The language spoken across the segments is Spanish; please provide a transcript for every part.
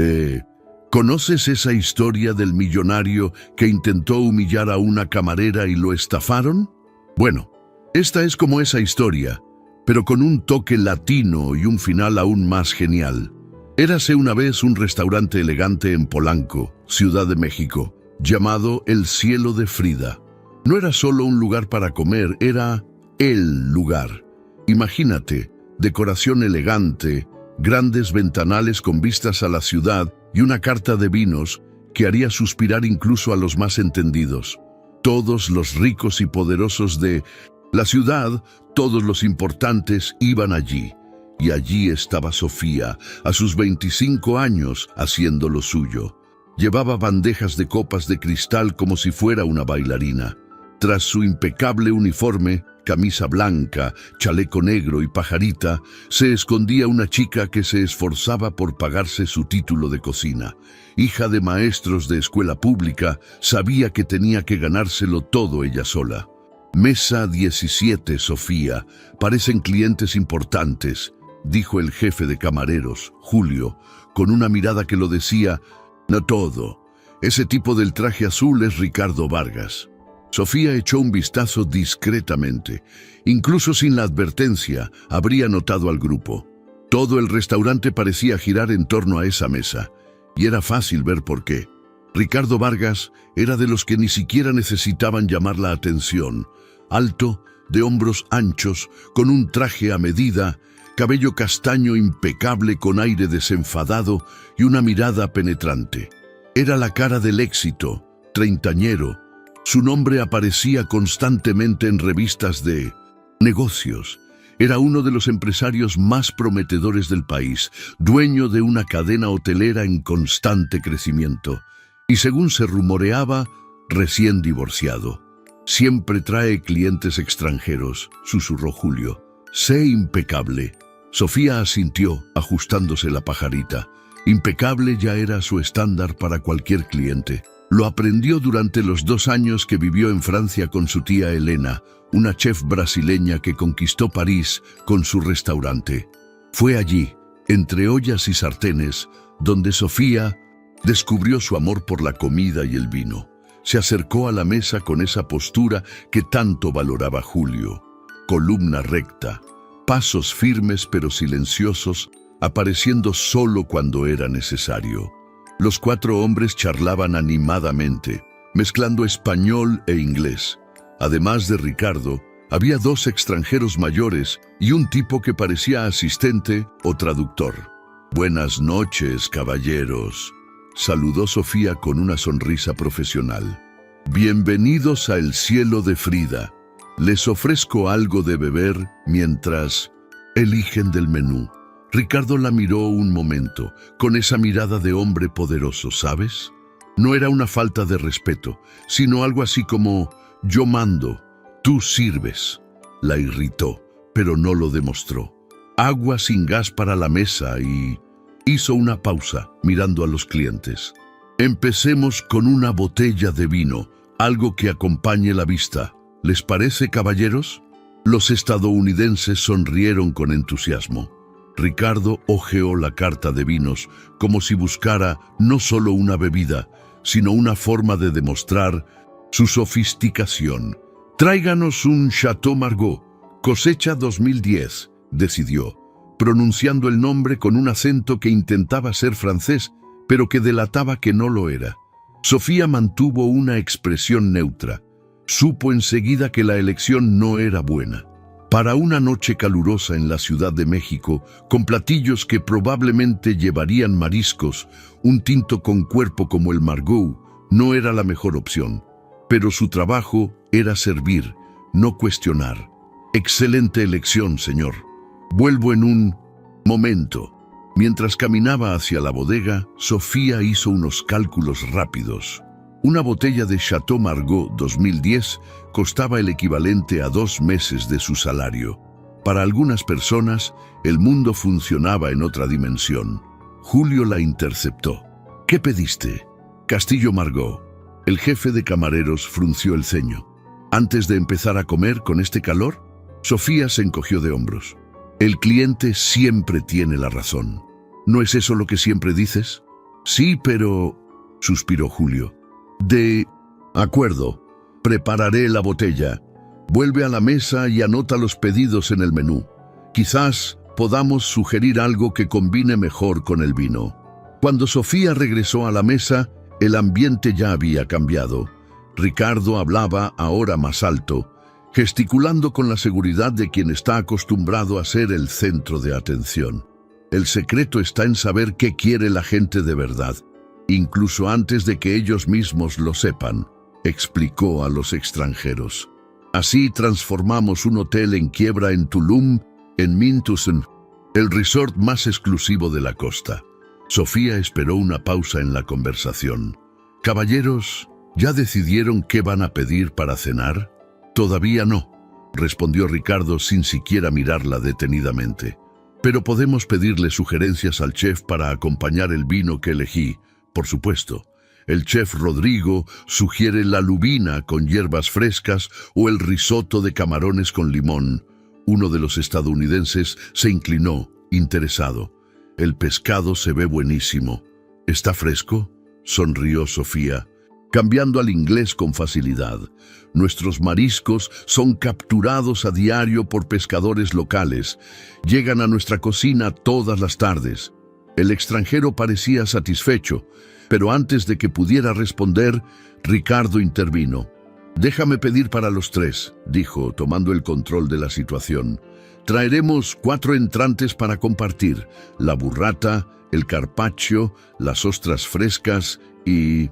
Eh, ¿Conoces esa historia del millonario que intentó humillar a una camarera y lo estafaron? Bueno, esta es como esa historia, pero con un toque latino y un final aún más genial. Érase una vez un restaurante elegante en Polanco, Ciudad de México, llamado El Cielo de Frida. No era solo un lugar para comer, era el lugar. Imagínate, decoración elegante, grandes ventanales con vistas a la ciudad y una carta de vinos que haría suspirar incluso a los más entendidos. Todos los ricos y poderosos de la ciudad, todos los importantes, iban allí. Y allí estaba Sofía, a sus 25 años, haciendo lo suyo. Llevaba bandejas de copas de cristal como si fuera una bailarina. Tras su impecable uniforme, camisa blanca, chaleco negro y pajarita, se escondía una chica que se esforzaba por pagarse su título de cocina. Hija de maestros de escuela pública, sabía que tenía que ganárselo todo ella sola. Mesa 17, Sofía. Parecen clientes importantes, dijo el jefe de camareros, Julio, con una mirada que lo decía, no todo. Ese tipo del traje azul es Ricardo Vargas. Sofía echó un vistazo discretamente. Incluso sin la advertencia, habría notado al grupo. Todo el restaurante parecía girar en torno a esa mesa, y era fácil ver por qué. Ricardo Vargas era de los que ni siquiera necesitaban llamar la atención. Alto, de hombros anchos, con un traje a medida, cabello castaño impecable con aire desenfadado y una mirada penetrante. Era la cara del éxito, treintañero. Su nombre aparecía constantemente en revistas de negocios. Era uno de los empresarios más prometedores del país, dueño de una cadena hotelera en constante crecimiento. Y según se rumoreaba, recién divorciado. Siempre trae clientes extranjeros, susurró Julio. Sé impecable. Sofía asintió, ajustándose la pajarita. Impecable ya era su estándar para cualquier cliente. Lo aprendió durante los 2 años que vivió en Francia con su tía Elena, una chef brasileña que conquistó París con su restaurante. Fue allí, entre ollas y sartenes, donde Sofía descubrió su amor por la comida y el vino. Se acercó a la mesa con esa postura que tanto valoraba Julio. Columna recta, pasos firmes pero silenciosos, apareciendo solo cuando era necesario. Los 4 hombres charlaban animadamente, mezclando español e inglés. Además de Ricardo, había 2 extranjeros mayores y un tipo que parecía asistente o traductor. Buenas noches, caballeros, saludó Sofía con una sonrisa profesional. Bienvenidos a El Cielo de Frida. Les ofrezco algo de beber mientras eligen del menú. Ricardo la miró un momento, con esa mirada de hombre poderoso, ¿sabes? No era una falta de respeto, sino algo así como, yo mando, tú sirves. La irritó, pero no lo demostró. Agua sin gas para la mesa y hizo una pausa, mirando a los clientes. Empecemos con una botella de vino, algo que acompañe la vista. ¿Les parece, caballeros? Los estadounidenses sonrieron con entusiasmo. Ricardo hojeó la carta de vinos como si buscara no solo una bebida, sino una forma de demostrar su sofisticación. Tráiganos un Chateau Margaux, cosecha 2010, decidió, pronunciando el nombre con un acento que intentaba ser francés, pero que delataba que no lo era. Sofía mantuvo una expresión neutra. Supo enseguida que la elección no era buena. Para una noche calurosa en la Ciudad de México, con platillos que probablemente llevarían mariscos, un tinto con cuerpo como el Margaux no era la mejor opción. Pero su trabajo era servir, no cuestionar. Excelente elección, señor. Vuelvo en un momento. Mientras caminaba hacia la bodega, Sofía hizo unos cálculos rápidos. Una botella de Chateau Margaux 2010 costaba el equivalente a 2 meses de su salario. Para algunas personas, el mundo funcionaba en otra dimensión. Julio la interceptó. ¿Qué pediste? Castillo Margaux. El jefe de camareros frunció el ceño. Antes de empezar a comer con este calor, Sofía se encogió de hombros. El cliente siempre tiene la razón. ¿No es eso lo que siempre dices? Sí, pero... suspiró Julio. De acuerdo, prepararé la botella. Vuelve a la mesa y anota los pedidos en el menú. Quizás podamos sugerir algo que combine mejor con el vino. Cuando Sofía regresó a la mesa, el ambiente ya había cambiado. Ricardo hablaba ahora más alto, gesticulando con la seguridad de quien está acostumbrado a ser el centro de atención. El secreto está en saber qué quiere la gente de verdad, incluso antes de que ellos mismos lo sepan, explicó a los extranjeros. Así transformamos un hotel en quiebra en Tulum en Mintusen, el resort más exclusivo de la costa. Sofía esperó una pausa en la conversación. «Caballeros, ¿ya decidieron qué van a pedir para cenar?» «Todavía no», respondió Ricardo sin siquiera mirarla detenidamente. «Pero podemos pedirle sugerencias al chef para acompañar el vino que elegí, por supuesto. El chef Rodrigo sugiere la lubina con hierbas frescas o el risotto de camarones con limón». Uno de los estadounidenses se inclinó, interesado. «El pescado se ve buenísimo. ¿Está fresco?», sonrió Sofía, cambiando al inglés con facilidad. «Nuestros mariscos son capturados a diario por pescadores locales. Llegan a nuestra cocina todas las tardes». El extranjero parecía satisfecho, pero antes de que pudiera responder, Ricardo intervino. «Déjame pedir para los tres», dijo, tomando el control de la situación. «Traeremos 4 entrantes para compartir: la burrata, el carpaccio, las ostras frescas y...»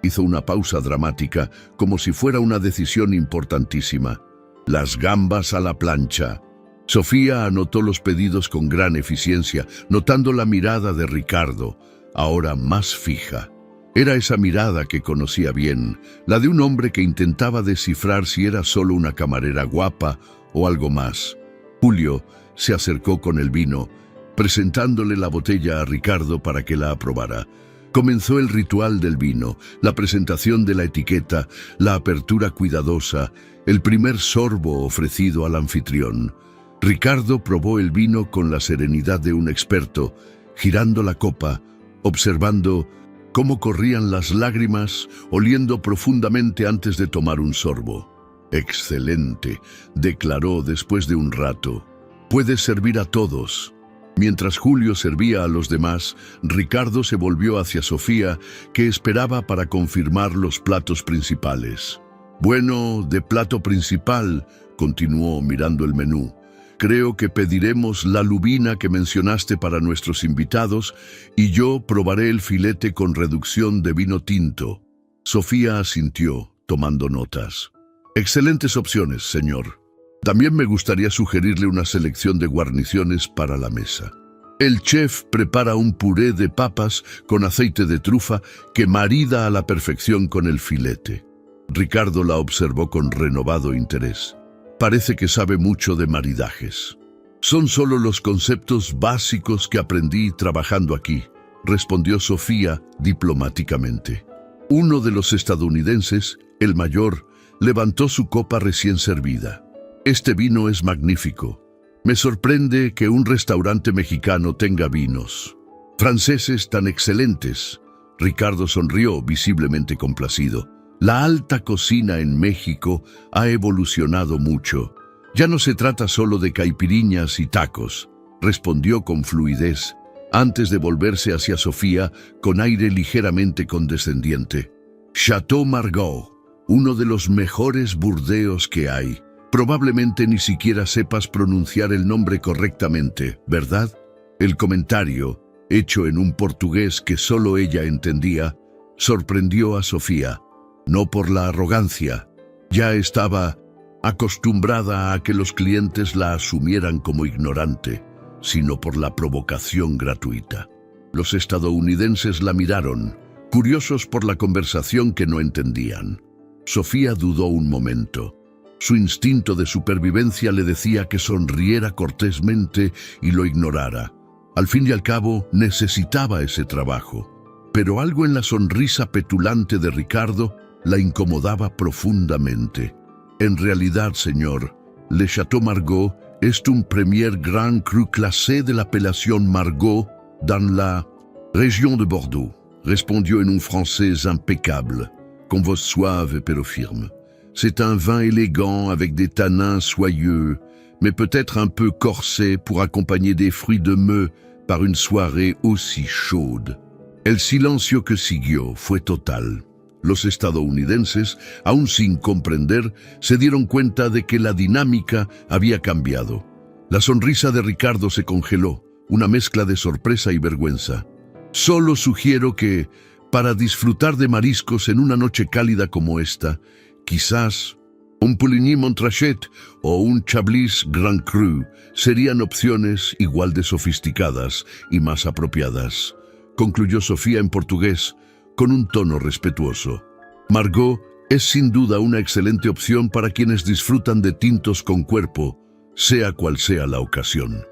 Hizo una pausa dramática, como si fuera una decisión importantísima. «Las gambas a la plancha». Sofía anotó los pedidos con gran eficiencia, notando la mirada de Ricardo, ahora más fija. Era esa mirada que conocía bien, la de un hombre que intentaba descifrar si era solo una camarera guapa o algo más. Julio se acercó con el vino, presentándole la botella a Ricardo para que la aprobara. Comenzó el ritual del vino, la presentación de la etiqueta, la apertura cuidadosa, el primer sorbo ofrecido al anfitrión. Ricardo probó el vino con la serenidad de un experto, girando la copa, observando cómo corrían las lágrimas, oliendo profundamente antes de tomar un sorbo. «Excelente», declaró después de un rato. «Puedes servir a todos». Mientras Julio servía a los demás, Ricardo se volvió hacia Sofía, que esperaba para confirmar los platos principales. «Bueno, de plato principal», continuó mirando el menú. «Creo que pediremos la lubina que mencionaste para nuestros invitados y yo probaré el filete con reducción de vino tinto». Sofía asintió, tomando notas. «Excelentes opciones, señor. También me gustaría sugerirle una selección de guarniciones para la mesa. El chef prepara un puré de papas con aceite de trufa que marida a la perfección con el filete». Ricardo la observó con renovado interés. «Parece que sabe mucho de maridajes». «Son solo los conceptos básicos que aprendí trabajando aquí», respondió Sofía diplomáticamente. Uno de los estadounidenses, el mayor, levantó su copa recién servida. «Este vino es magnífico. Me sorprende que un restaurante mexicano tenga vinos franceses tan excelentes». Ricardo sonrió, visiblemente complacido. «La alta cocina en México ha evolucionado mucho. Ya no se trata solo de caipiriñas y tacos», respondió con fluidez, antes de volverse hacia Sofía con aire ligeramente condescendiente. «Chateau Margaux, uno de los mejores burdeos que hay. Probablemente ni siquiera sepas pronunciar el nombre correctamente, ¿verdad?». El comentario, hecho en un portugués que solo ella entendía, sorprendió a Sofía. No por la arrogancia. Ya estaba acostumbrada a que los clientes la asumieran como ignorante, sino por la provocación gratuita. Los estadounidenses la miraron, curiosos por la conversación que no entendían. Sofía dudó un momento. Su instinto de supervivencia le decía que sonriera cortésmente y lo ignorara. Al fin y al cabo, necesitaba ese trabajo. Pero algo en la sonrisa petulante de Ricardo la incomodaba profundamente. «En realidad, señor, Le Chateau Margaux est un premier grand cru classé de l'appellation Margaux dans la région de Bordeaux. respondió en un francés impeccable, con voz suave pero firme. C'est un vin élégant avec des tanins soyeux, mais peut-être un peu corsé pour accompagner des fruits de meux par une soirée aussi chaude. El silencio que siguió fue total. Los estadounidenses, aún sin comprender, se dieron cuenta de que la dinámica había cambiado. La sonrisa de Ricardo se congeló, una mezcla de sorpresa y vergüenza. Solo sugiero que, para disfrutar de mariscos en una noche cálida como esta, quizás un Puligny Montrachet o un Chablis Grand Cru serían opciones igual de sofisticadas y más apropiadas, concluyó Sofía en portugués, con un tono respetuoso. Margot es sin duda una excelente opción para quienes disfrutan de tintos con cuerpo, sea cual sea la ocasión.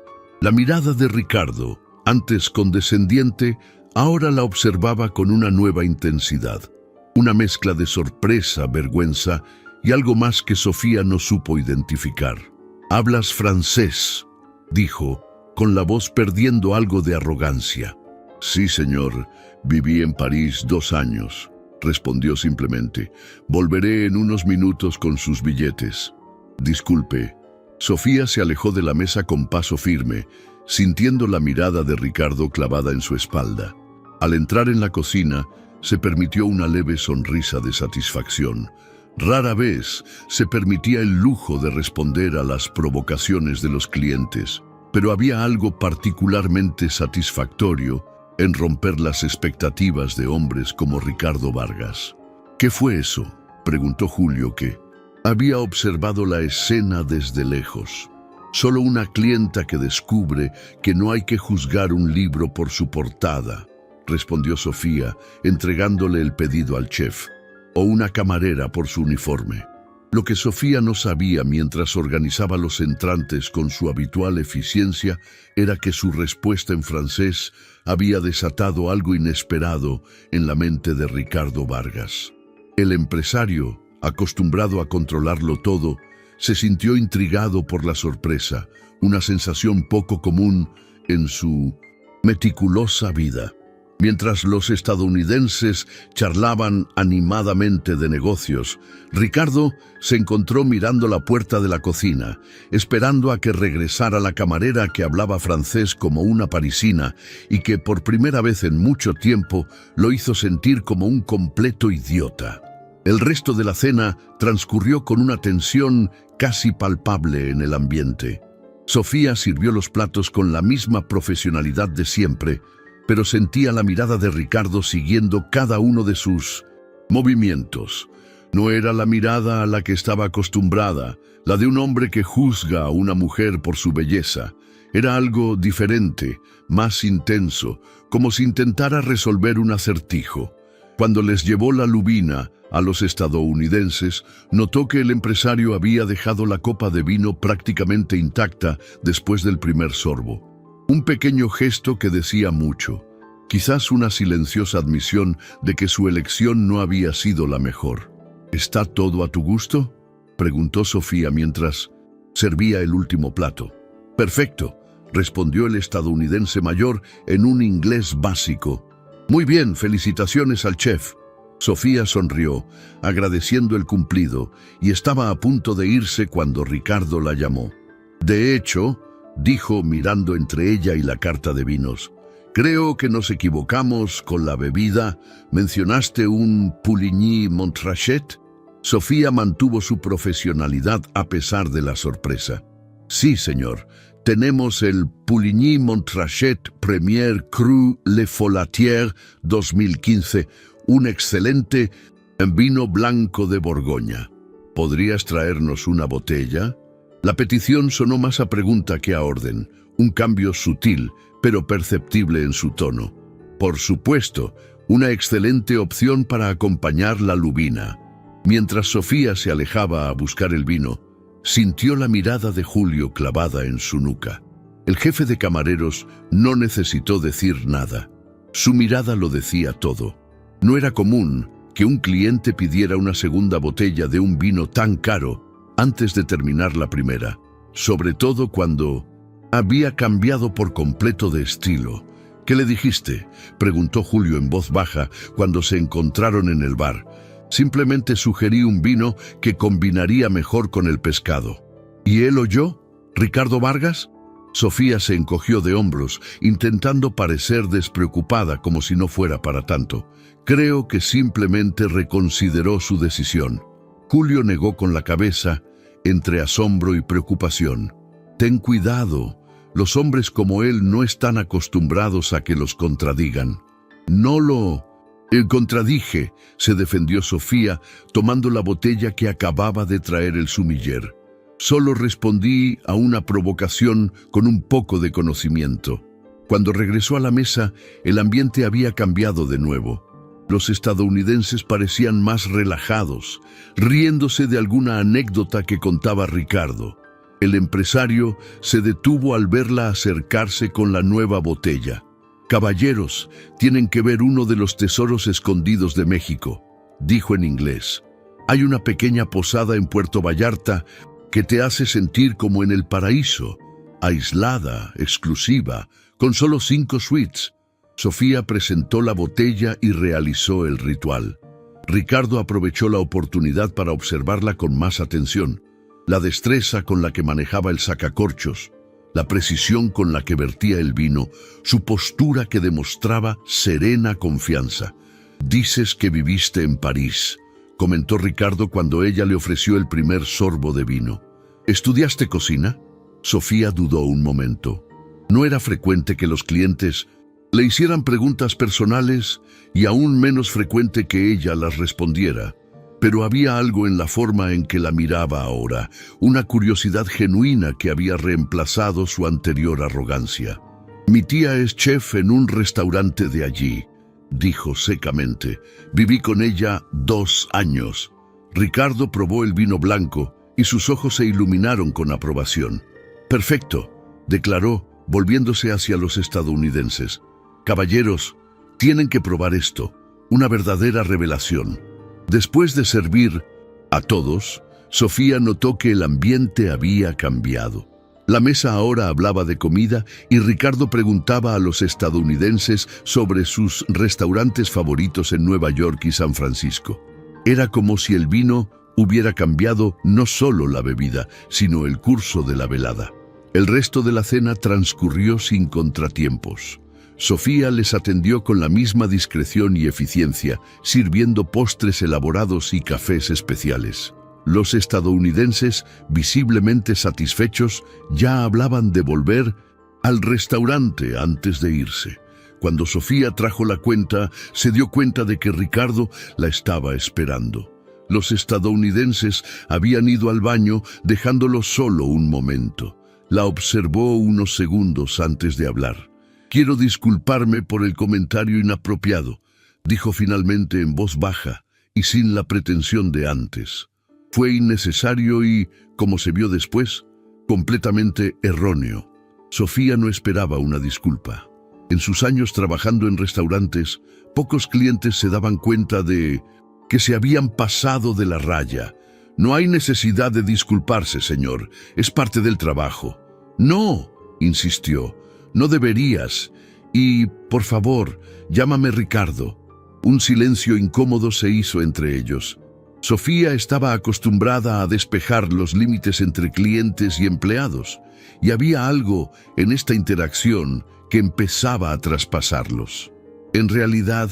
La mirada de Ricardo, antes condescendiente, ahora la observaba con una nueva intensidad. Una mezcla de sorpresa, vergüenza y algo más que Sofía no supo identificar. «Hablas francés», dijo, con la voz perdiendo algo de arrogancia. «Sí, señor. Viví en París 2 años», respondió simplemente. «Volveré en unos minutos con sus billetes». «Disculpe». Sofía se alejó de la mesa con paso firme, sintiendo la mirada de Ricardo clavada en su espalda. Al entrar en la cocina, se permitió una leve sonrisa de satisfacción. Rara vez se permitía el lujo de responder a las provocaciones de los clientes, pero había algo particularmente satisfactorio en romper las expectativas de hombres como Ricardo Vargas. «¿Qué fue eso?», preguntó Julio, que había observado la escena desde lejos. «Solo una clienta que descubre que no hay que juzgar un libro por su portada», respondió Sofía, entregándole el pedido al chef, «o una camarera por su uniforme». Lo que Sofía no sabía mientras organizaba los entrantes con su habitual eficiencia era que su respuesta en francés había desatado algo inesperado en la mente de Ricardo Vargas. El empresario, acostumbrado a controlarlo todo, se sintió intrigado por la sorpresa, una sensación poco común en su meticulosa vida. Mientras los estadounidenses charlaban animadamente de negocios, Ricardo se encontró mirando la puerta de la cocina, esperando a que regresara la camarera que hablaba francés como una parisina y que por primera vez en mucho tiempo lo hizo sentir como un completo idiota. El resto de la cena transcurrió con una tensión casi palpable en el ambiente. Sofía sirvió los platos con la misma profesionalidad de siempre, pero sentía la mirada de Ricardo siguiendo cada uno de sus movimientos. No era la mirada a la que estaba acostumbrada, la de un hombre que juzga a una mujer por su belleza. Era algo diferente, más intenso, como si intentara resolver un acertijo. Cuando les llevó la lubina a los estadounidenses, notó que el empresario había dejado la copa de vino prácticamente intacta después del primer sorbo. Un pequeño gesto que decía mucho, quizás una silenciosa admisión de que su elección no había sido la mejor. «¿Está todo a tu gusto?», preguntó Sofía mientras servía el último plato. «Perfecto», respondió el estadounidense mayor en un inglés básico. «Muy bien, felicitaciones al chef». Sofía sonrió, agradeciendo el cumplido, y estaba a punto de irse cuando Ricardo la llamó. «De hecho», dijo mirando entre ella y la carta de vinos, «creo que nos equivocamos con la bebida. ¿Mencionaste un Puligny Montrachet?» Sofía mantuvo su profesionalidad a pesar de la sorpresa. «Sí, señor. Tenemos el Puligny Montrachet Premier Cru Le Folatier 2015, un excelente vino blanco de Borgoña. ¿Podrías traernos una botella?» La petición sonó más a pregunta que a orden, un cambio sutil, pero perceptible en su tono. «Por supuesto, una excelente opción para acompañar la lubina». Mientras Sofía se alejaba a buscar el vino, sintió la mirada de Julio clavada en su nuca. El jefe de camareros no necesitó decir nada. Su mirada lo decía todo. No era común que un cliente pidiera una segunda botella de un vino tan caro antes de terminar la primera, sobre todo cuando había cambiado por completo de estilo. ¿Qué le dijiste?, preguntó Julio en voz baja cuando se encontraron en el bar. Simplemente sugerí un vino que combinaría mejor con el pescado. ¿Y él oyó? ¿Ricardo Vargas? Sofía se encogió de hombros, intentando parecer despreocupada como si no fuera para tanto. Creo que simplemente reconsideró su decisión. Julio negó con la cabeza, entre asombro y preocupación. Ten cuidado. Los hombres como él no están acostumbrados a que los contradigan. No lo contradije, se defendió Sofía, tomando la botella que acababa de traer el sumiller. Solo respondí a una provocación con un poco de conocimiento. Cuando regresó a la mesa, el ambiente había cambiado de nuevo. Los estadounidenses parecían más relajados, riéndose de alguna anécdota que contaba Ricardo. El empresario se detuvo al verla acercarse con la nueva botella. «Caballeros, tienen que ver uno de los tesoros escondidos de México», dijo en inglés. «Hay una pequeña posada en Puerto Vallarta que te hace sentir como en el paraíso, aislada, exclusiva, con solo 5 suites». Sofía presentó la botella y realizó el ritual. Ricardo aprovechó la oportunidad para observarla con más atención. La destreza con la que manejaba el sacacorchos, la precisión con la que vertía el vino, su postura que demostraba serena confianza. «Dices que viviste en París», comentó Ricardo cuando ella le ofreció el primer sorbo de vino. «¿Estudiaste cocina?». Sofía dudó un momento. No era frecuente que los clientes le hicieran preguntas personales y aún menos frecuente que ella las respondiera. Pero había algo en la forma en que la miraba ahora, una curiosidad genuina que había reemplazado su anterior arrogancia. «Mi tía es chef en un restaurante de allí», dijo secamente. «Viví con ella 2 años». Ricardo probó el vino blanco y sus ojos se iluminaron con aprobación. «Perfecto», declaró, volviéndose hacia los estadounidenses. «Caballeros, tienen que probar esto, una verdadera revelación». Después de servir a todos, Sofía notó que el ambiente había cambiado. La mesa ahora hablaba de comida y Ricardo preguntaba a los estadounidenses sobre sus restaurantes favoritos en Nueva York y San Francisco. Era como si el vino hubiera cambiado no solo la bebida, sino el curso de la velada. El resto de la cena transcurrió sin contratiempos. Sofía les atendió con la misma discreción y eficiencia, sirviendo postres elaborados y cafés especiales. Los estadounidenses, visiblemente satisfechos, ya hablaban de volver al restaurante antes de irse. Cuando Sofía trajo la cuenta, se dio cuenta de que Ricardo la estaba esperando. Los estadounidenses habían ido al baño, dejándolo solo un momento. La observó unos segundos antes de hablar. «Quiero disculparme por el comentario inapropiado», dijo finalmente en voz baja y sin la pretensión de antes. Fue innecesario y, como se vio después, completamente erróneo. Sofía no esperaba una disculpa. En sus años trabajando en restaurantes, pocos clientes se daban cuenta de que se habían pasado de la raya. «No hay necesidad de disculparse, señor. Es parte del trabajo». «No», insistió. «No deberías. Y, por favor, llámame Ricardo». Un silencio incómodo se hizo entre ellos. Sofía estaba acostumbrada a despejar los límites entre clientes y empleados, y había algo en esta interacción que empezaba a traspasarlos. «En realidad,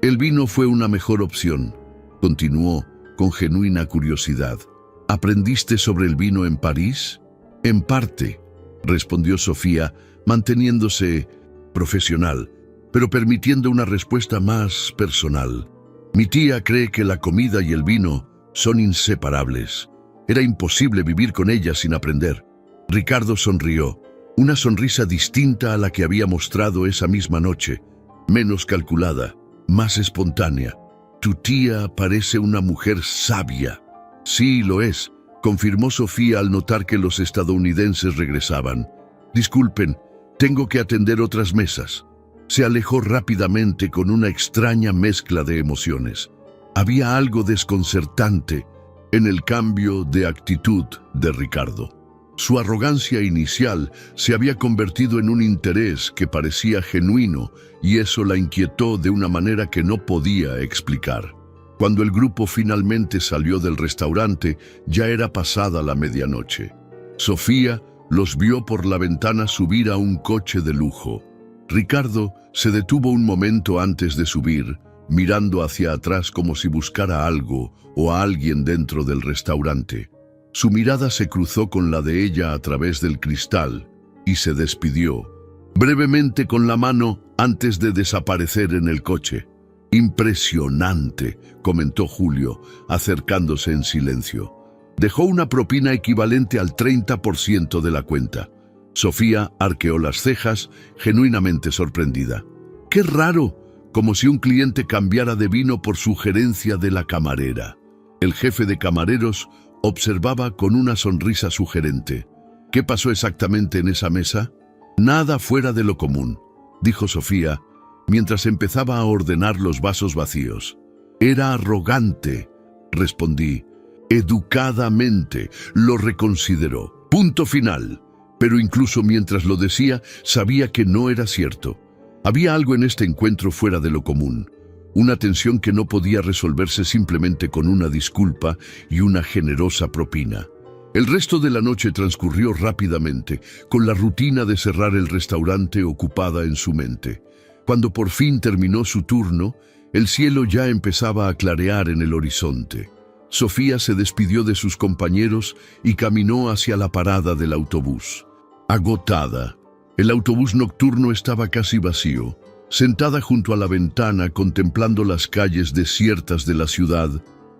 el vino fue una mejor opción», continuó con genuina curiosidad. «¿Aprendiste sobre el vino en París?». «En parte», respondió Sofía, manteniéndose profesional, pero permitiendo una respuesta más personal. «Mi tía cree que la comida y el vino son inseparables. Era imposible vivir con ella sin aprender». Ricardo sonrió, una sonrisa distinta a la que había mostrado esa misma noche, menos calculada, más espontánea. «Tu tía parece una mujer sabia». «Sí, lo es», confirmó Sofía al notar que los estadounidenses regresaban. «Disculpen, tengo que atender otras mesas». Se alejó rápidamente con una extraña mezcla de emociones. Había algo desconcertante en el cambio de actitud de Ricardo. Su arrogancia inicial se había convertido en un interés que parecía genuino y eso la inquietó de una manera que no podía explicar. Cuando el grupo finalmente salió del restaurante, ya era pasada la medianoche. Sofía los vio por la ventana subir a un coche de lujo. Ricardo se detuvo un momento antes de subir, mirando hacia atrás como si buscara algo o a alguien dentro del restaurante. Su mirada se cruzó con la de ella a través del cristal y se despidió, brevemente con la mano antes de desaparecer en el coche. «Impresionante», comentó Julio, acercándose en silencio. Dejó una propina equivalente al 30% de la cuenta. Sofía arqueó las cejas, genuinamente sorprendida. «Qué raro», como si un cliente cambiara de vino por sugerencia de la camarera. El jefe de camareros observaba con una sonrisa sugerente. «¿Qué pasó exactamente en esa mesa?» «Nada fuera de lo común», dijo Sofía, mientras empezaba a ordenar los vasos vacíos. «Era arrogante», respondí. «Educadamente», lo reconsideró. Punto final. Pero incluso mientras lo decía, sabía que no era cierto. Había algo en este encuentro fuera de lo común. Una tensión que no podía resolverse simplemente con una disculpa y una generosa propina. El resto de la noche transcurrió rápidamente, con la rutina de cerrar el restaurante ocupada en su mente. Cuando por fin terminó su turno, el cielo ya empezaba a clarear en el horizonte. Sofía se despidió de sus compañeros y caminó hacia la parada del autobús. Agotada, el autobús nocturno estaba casi vacío. Sentada junto a la ventana contemplando las calles desiertas de la ciudad,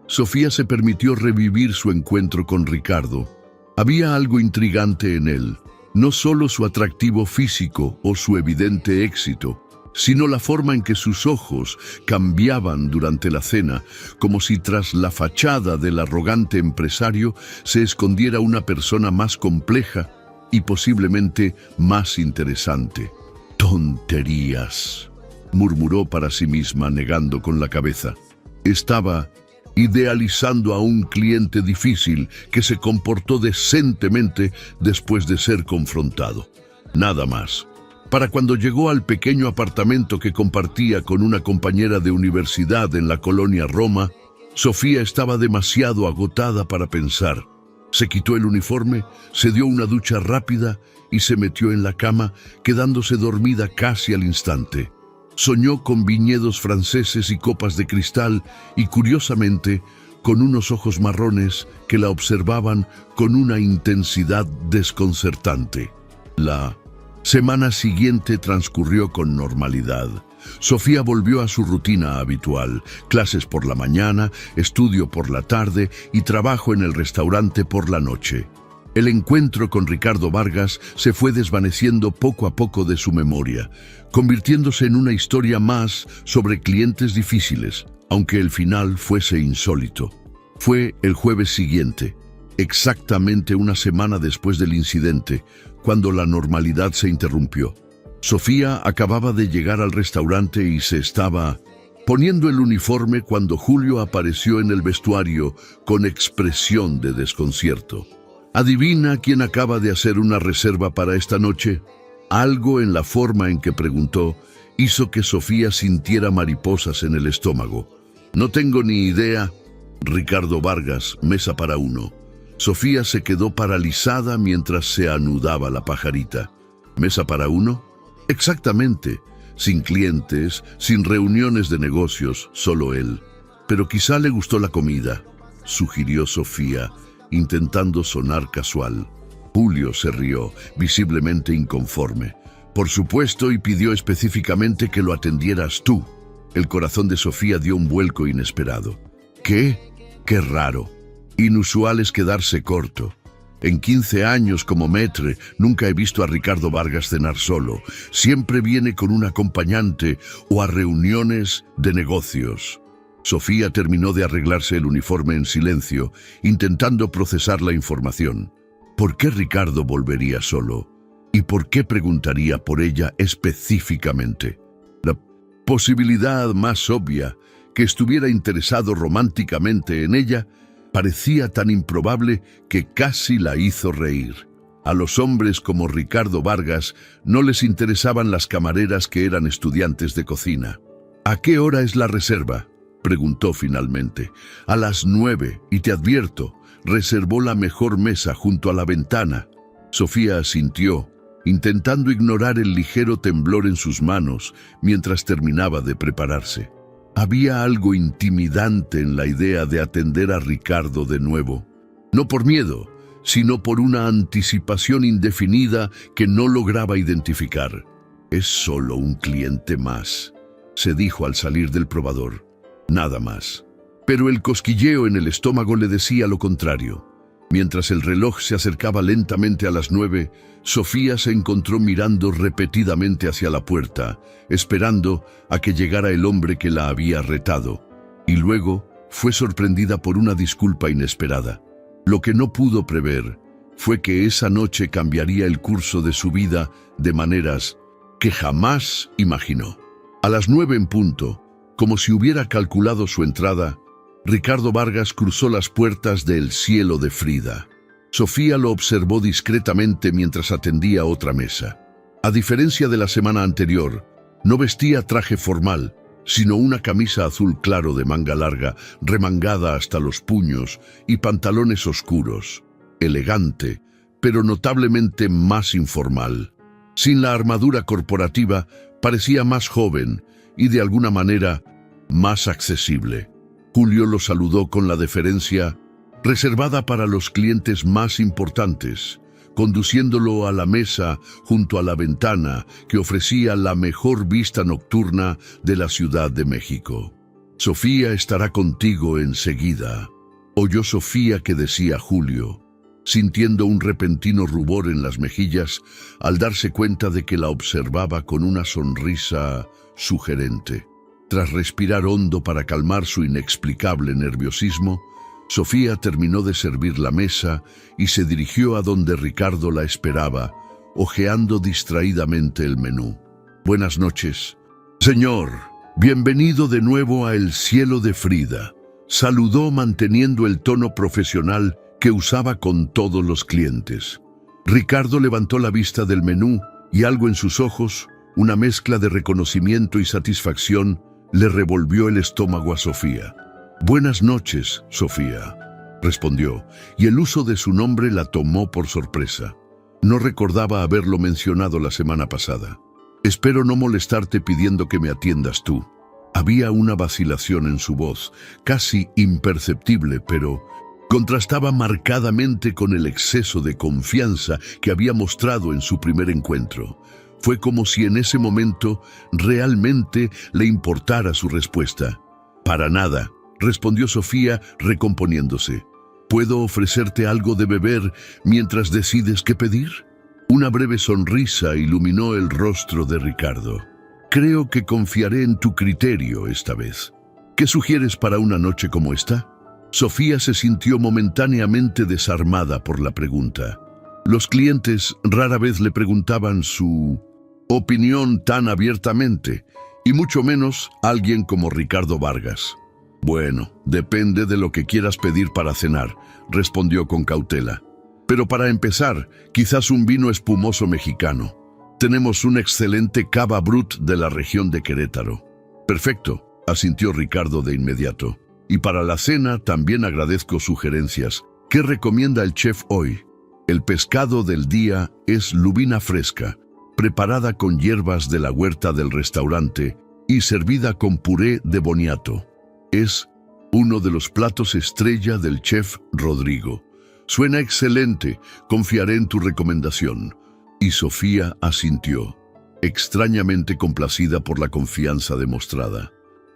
Sofía se permitió revivir su encuentro con Ricardo. Había algo intrigante en él, no solo su atractivo físico o su evidente éxito, sino la forma en que sus ojos cambiaban durante la cena, como si tras la fachada del arrogante empresario se escondiera una persona más compleja y posiblemente más interesante. «Tonterías», murmuró para sí misma, negando con la cabeza. Estaba idealizando a un cliente difícil que se comportó decentemente después de ser confrontado. Nada más. Para cuando llegó al pequeño apartamento que compartía con una compañera de universidad en la colonia Roma, Sofía estaba demasiado agotada para pensar. Se quitó el uniforme, se dio una ducha rápida y se metió en la cama, quedándose dormida casi al instante. Soñó con viñedos franceses y copas de cristal y, curiosamente, con unos ojos marrones que la observaban con una intensidad desconcertante. La semana siguiente transcurrió con normalidad. Sofía volvió a su rutina habitual: clases por la mañana, estudio por la tarde y trabajo en el restaurante por la noche. El encuentro con Ricardo Vargas se fue desvaneciendo poco a poco de su memoria, convirtiéndose en una historia más sobre clientes difíciles, aunque el final fuese insólito. Fue el jueves siguiente, exactamente una semana después del incidente, cuando la normalidad se interrumpió. Sofía acababa de llegar al restaurante y se estaba poniendo el uniforme cuando Julio apareció en el vestuario con expresión de desconcierto. ¿Adivina quién acaba de hacer una reserva para esta noche? Algo en la forma en que preguntó hizo que Sofía sintiera mariposas en el estómago. «No tengo ni idea». «Ricardo Vargas, mesa para uno». Sofía se quedó paralizada mientras se anudaba la pajarita. «¿Mesa para uno?» «Exactamente. Sin clientes, sin reuniones de negocios, solo él. Pero quizá le gustó la comida», sugirió Sofía, intentando sonar casual. Julio se rió, visiblemente inconforme. «Por supuesto, y pidió específicamente que lo atendieras tú». El corazón de Sofía dio un vuelco inesperado. «¿Qué? Qué raro. Inusual es quedarse corto. En 15 años como maître nunca he visto a Ricardo Vargas cenar solo. Siempre viene con un acompañante o a reuniones de negocios». Sofía terminó de arreglarse el uniforme en silencio, intentando procesar la información. ¿Por qué Ricardo volvería solo? ¿Y por qué preguntaría por ella específicamente? La posibilidad más obvia, que estuviera interesado románticamente en ella, parecía tan improbable que casi la hizo reír. A los hombres como Ricardo Vargas no les interesaban las camareras que eran estudiantes de cocina. «¿A qué hora es la reserva?», preguntó finalmente. «A las 9, y te advierto, reservó la mejor mesa junto a la ventana». Sofía asintió, intentando ignorar el ligero temblor en sus manos mientras terminaba de prepararse. Había algo intimidante en la idea de atender a Ricardo de nuevo. No por miedo, sino por una anticipación indefinida que no lograba identificar. «Es solo un cliente más», se dijo al salir del probador. Nada más. Pero el cosquilleo en el estómago le decía lo contrario. Mientras el reloj se acercaba lentamente a las 9, Sofía se encontró mirando repetidamente hacia la puerta, esperando a que llegara el hombre que la había retado. Y luego fue sorprendida por una disculpa inesperada. Lo que no pudo prever fue que esa noche cambiaría el curso de su vida de maneras que jamás imaginó. A las 9 en punto, como si hubiera calculado su entrada, Ricardo Vargas cruzó las puertas del cielo de Frida. Sofía lo observó discretamente mientras atendía otra mesa. A diferencia de la semana anterior, no vestía traje formal, sino una camisa azul claro de manga larga, remangada hasta los puños, y pantalones oscuros. Elegante, pero notablemente más informal. Sin la armadura corporativa, parecía más joven y de alguna manera más accesible. Julio lo saludó con la deferencia reservada para los clientes más importantes, conduciéndolo a la mesa junto a la ventana que ofrecía la mejor vista nocturna de la Ciudad de México. «Sofía estará contigo enseguida», oyó Sofía que decía Julio, sintiendo un repentino rubor en las mejillas al darse cuenta de que la observaba con una sonrisa sugerente. Tras respirar hondo para calmar su inexplicable nerviosismo, Sofía terminó de servir la mesa y se dirigió a donde Ricardo la esperaba, hojeando distraídamente el menú. «Buenas noches». «Señor, bienvenido de nuevo a El Cielo de Frida», saludó manteniendo el tono profesional que usaba con todos los clientes. Ricardo levantó la vista del menú y algo en sus ojos, una mezcla de reconocimiento y satisfacción, le revolvió el estómago a Sofía. «Buenas noches, Sofía», respondió, y el uso de su nombre la tomó por sorpresa. No recordaba haberlo mencionado la semana pasada. «Espero no molestarte pidiendo que me atiendas tú». Había una vacilación en su voz, casi imperceptible, pero contrastaba marcadamente con el exceso de confianza que había mostrado en su primer encuentro. Fue como si en ese momento realmente le importara su respuesta. «Para nada», respondió Sofía recomponiéndose. «¿Puedo ofrecerte algo de beber mientras decides qué pedir?». Una breve sonrisa iluminó el rostro de Ricardo. «Creo que confiaré en tu criterio esta vez. ¿Qué sugieres para una noche como esta?». Sofía se sintió momentáneamente desarmada por la pregunta. Los clientes rara vez le preguntaban su opinión tan abiertamente, y mucho menos alguien como Ricardo Vargas. «Bueno, depende de lo que quieras pedir para cenar», respondió con cautela. «Pero para empezar, quizás un vino espumoso mexicano. Tenemos un excelente Cava Brut de la región de Querétaro». «Perfecto», asintió Ricardo de inmediato. «Y para la cena también agradezco sugerencias. ¿Qué recomienda el chef hoy?». «El pescado del día es lubina fresca, preparada con hierbas de la huerta del restaurante y servida con puré de boniato. Es uno de los platos estrella del chef Rodrigo. Suena excelente, confiaré en tu recomendación». Y Sofía asintió, extrañamente complacida por la confianza demostrada.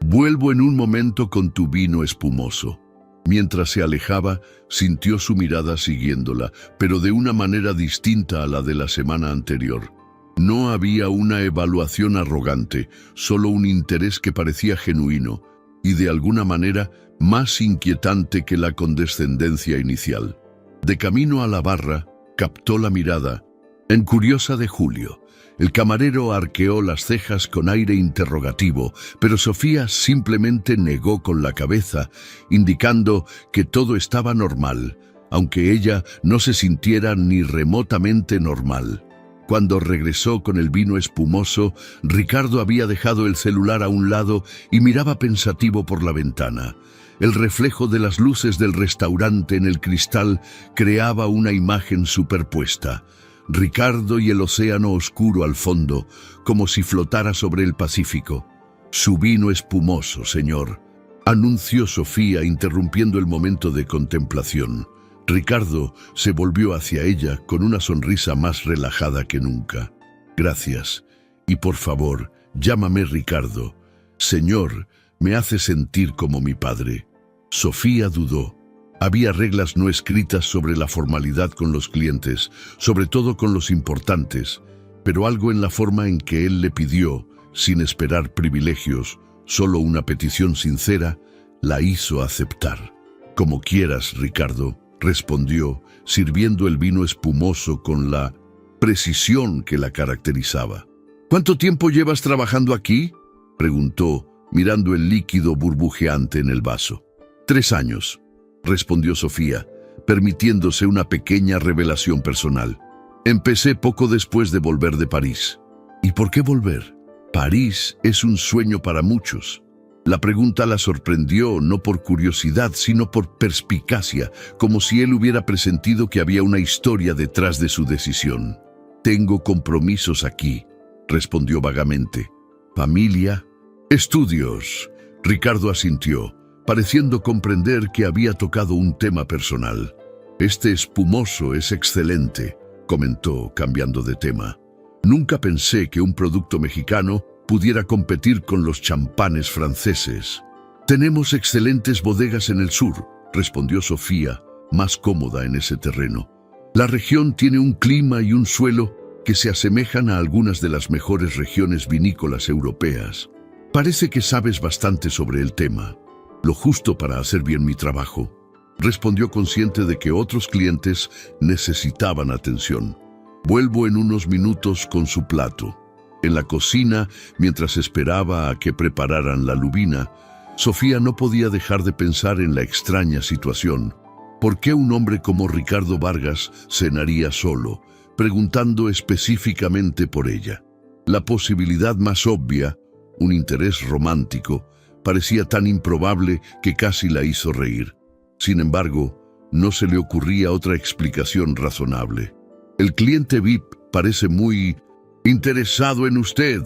«Vuelvo en un momento con tu vino espumoso». Mientras se alejaba, sintió su mirada siguiéndola, pero de una manera distinta a la de la semana anterior. No había una evaluación arrogante, solo un interés que parecía genuino y de alguna manera más inquietante que la condescendencia inicial. De camino a la barra, captó la mirada encuriosa de Julio. El camarero arqueó las cejas con aire interrogativo, pero Sofía simplemente negó con la cabeza, indicando que todo estaba normal, aunque ella no se sintiera ni remotamente normal. Cuando regresó con el vino espumoso, Ricardo había dejado el celular a un lado y miraba pensativo por la ventana. El reflejo de las luces del restaurante en el cristal creaba una imagen superpuesta. Ricardo y el océano oscuro al fondo, como si flotara sobre el Pacífico. «Su vino espumoso, señor», anunció Sofía, interrumpiendo el momento de contemplación. Ricardo se volvió hacia ella con una sonrisa más relajada que nunca. «Gracias. Y por favor, llámame Ricardo. Señor, me hace sentir como mi padre». Sofía dudó. Había reglas no escritas sobre la formalidad con los clientes, sobre todo con los importantes, pero algo en la forma en que él le pidió, sin esperar privilegios, solo una petición sincera, la hizo aceptar. «Como quieras, Ricardo», respondió, sirviendo el vino espumoso con la precisión que la caracterizaba. «¿Cuánto tiempo llevas trabajando aquí?», preguntó, mirando el líquido burbujeante en el vaso. «3 años», respondió Sofía, permitiéndose una pequeña revelación personal. «Empecé poco después de volver de París». «¿Y por qué volver? París es un sueño para muchos». La pregunta la sorprendió no por curiosidad, sino por perspicacia, como si él hubiera presentido que había una historia detrás de su decisión. «Tengo compromisos aquí», respondió vagamente. «Familia, estudios». Ricardo asintió, pareciendo comprender que había tocado un tema personal. «Este espumoso es excelente», comentó, cambiando de tema. «Nunca pensé que un producto mexicano pudiera competir con los champanes franceses». «Tenemos excelentes bodegas en el sur», respondió Sofía, más cómoda en ese terreno. «La región tiene un clima y un suelo que se asemejan a algunas de las mejores regiones vinícolas europeas. Parece que sabes bastante sobre el tema». «Lo justo para hacer bien mi trabajo», respondió, consciente de que otros clientes necesitaban atención. «Vuelvo en unos minutos con su plato». En la cocina, mientras esperaba a que prepararan la lubina, Sofía no podía dejar de pensar en la extraña situación. ¿Por qué un hombre como Ricardo Vargas cenaría solo, preguntando específicamente por ella? La posibilidad más obvia, un interés romántico, parecía tan improbable que casi la hizo reír. Sin embargo, no se le ocurría otra explicación razonable. «El cliente VIP parece muy interesado en usted»,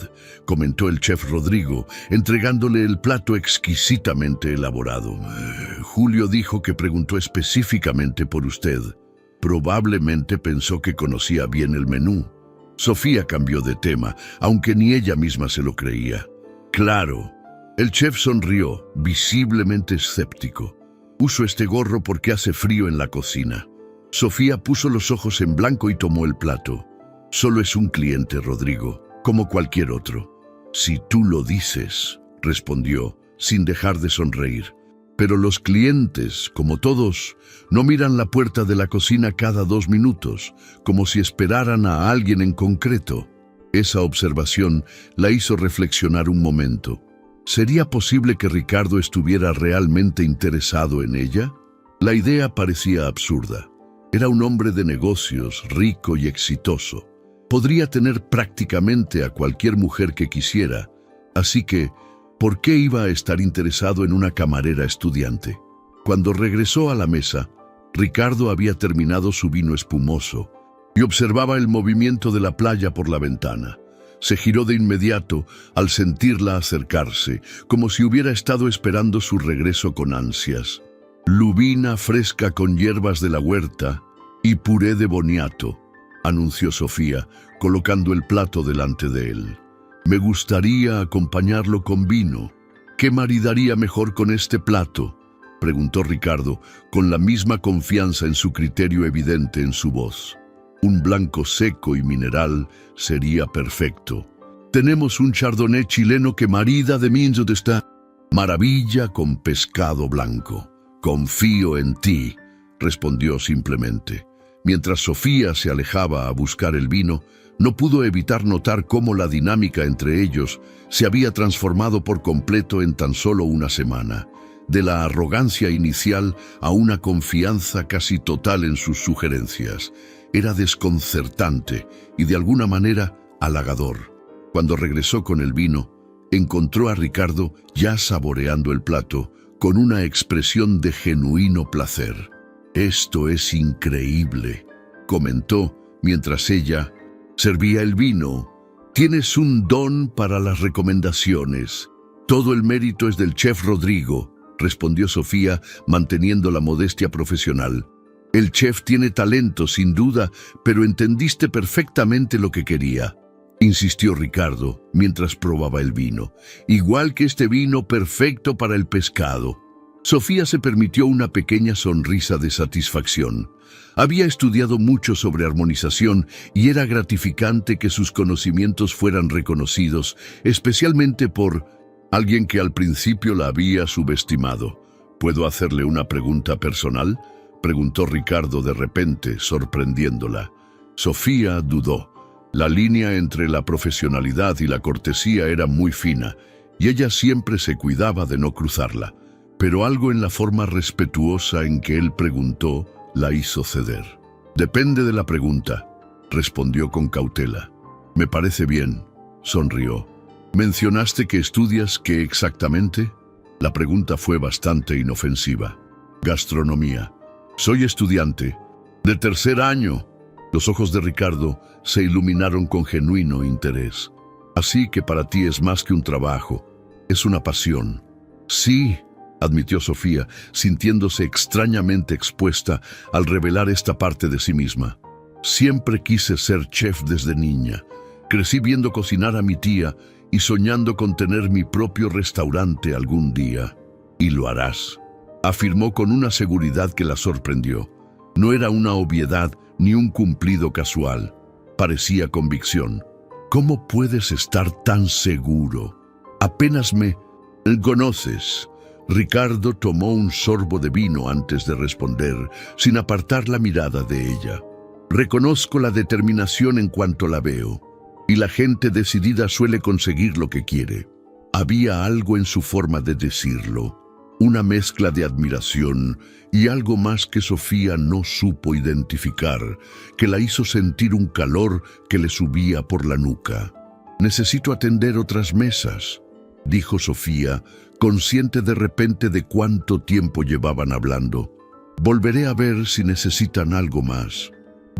comentó el chef Rodrigo, entregándole el plato exquisitamente elaborado. «Julio dijo que preguntó específicamente por usted. Probablemente pensó que conocía bien el menú». Sofía cambió de tema, aunque ni ella misma se lo creía. «Claro». El chef sonrió, visiblemente escéptico. «Uso este gorro porque hace frío en la cocina». Sofía puso los ojos en blanco y tomó el plato. «Solo es un cliente, Rodrigo, como cualquier otro». «Si tú lo dices», respondió, sin dejar de sonreír. «Pero los clientes, como todos, no miran la puerta de la cocina cada 2 minutos, como si esperaran a alguien en concreto». Esa observación la hizo reflexionar un momento. ¿Sería posible que Ricardo estuviera realmente interesado en ella? La idea parecía absurda. Era un hombre de negocios, rico y exitoso. Podría tener prácticamente a cualquier mujer que quisiera, así que, ¿por qué iba a estar interesado en una camarera estudiante? Cuando regresó a la mesa, Ricardo había terminado su vino espumoso y observaba el movimiento de la playa por la ventana. Se giró de inmediato al sentirla acercarse, como si hubiera estado esperando su regreso con ansias. «Lubina fresca con hierbas de la huerta y puré de boniato», anunció Sofía, colocando el plato delante de él. «Me gustaría acompañarlo con vino». «¿Qué maridaría mejor con este plato?», preguntó Ricardo, con la misma confianza en su criterio evidente en su voz. «Un blanco seco y mineral sería perfecto. Tenemos un chardonnay chileno que marida de esta maravilla con pescado blanco». «Confío en ti», respondió simplemente. Mientras Sofía se alejaba a buscar el vino, no pudo evitar notar cómo la dinámica entre ellos se había transformado por completo en tan solo una semana. de la arrogancia inicial a una confianza casi total en sus sugerencias. Era desconcertante y de alguna manera halagador. Cuando regresó con el vino, encontró a Ricardo ya saboreando el plato, con una expresión de genuino placer. «Esto es increíble», comentó mientras ella servía el vino. «Tienes un don para las recomendaciones. Todo el mérito es del chef Rodrigo», respondió Sofía, manteniendo la modestia profesional. «El chef tiene talento, sin duda, pero entendiste perfectamente lo que quería», insistió Ricardo mientras probaba el vino. «Igual que este vino perfecto para el pescado». Sofía se permitió una pequeña sonrisa de satisfacción. Había estudiado mucho sobre armonización y era gratificante que sus conocimientos fueran reconocidos, especialmente por alguien que al principio la había subestimado. «¿Puedo hacerle una pregunta personal?», preguntó Ricardo de repente, sorprendiéndola. Sofía dudó. La línea entre la profesionalidad y la cortesía era muy fina, y ella siempre se cuidaba de no cruzarla. Pero algo en la forma respetuosa en que él preguntó la hizo ceder. «Depende de la pregunta», respondió con cautela. «Me parece bien», sonrió. «¿Mencionaste que estudias qué exactamente?». La pregunta fue bastante inofensiva. «Gastronomía. Soy estudiante. De tercer año». Los ojos de Ricardo se iluminaron con genuino interés. «Así que para ti es más que un trabajo, es una pasión». «Sí», admitió Sofía, sintiéndose extrañamente expuesta al revelar esta parte de sí misma. «Siempre quise ser chef desde niña. Crecí viendo cocinar a mi tía y soñando con tener mi propio restaurante algún día». «Y lo harás», afirmó con una seguridad que la sorprendió. No era una obviedad ni un cumplido casual. Parecía convicción. «¿Cómo puedes estar tan seguro? Apenas me conoces». Ricardo tomó un sorbo de vino antes de responder, sin apartar la mirada de ella. «Reconozco la determinación en cuanto la veo, y la gente decidida suele conseguir lo que quiere». Había algo en su forma de decirlo, una mezcla de admiración y algo más que Sofía no supo identificar, que la hizo sentir un calor que le subía por la nuca. «Necesito atender otras mesas», dijo Sofía, consciente de repente de cuánto tiempo llevaban hablando. «Volveré a ver si necesitan algo más».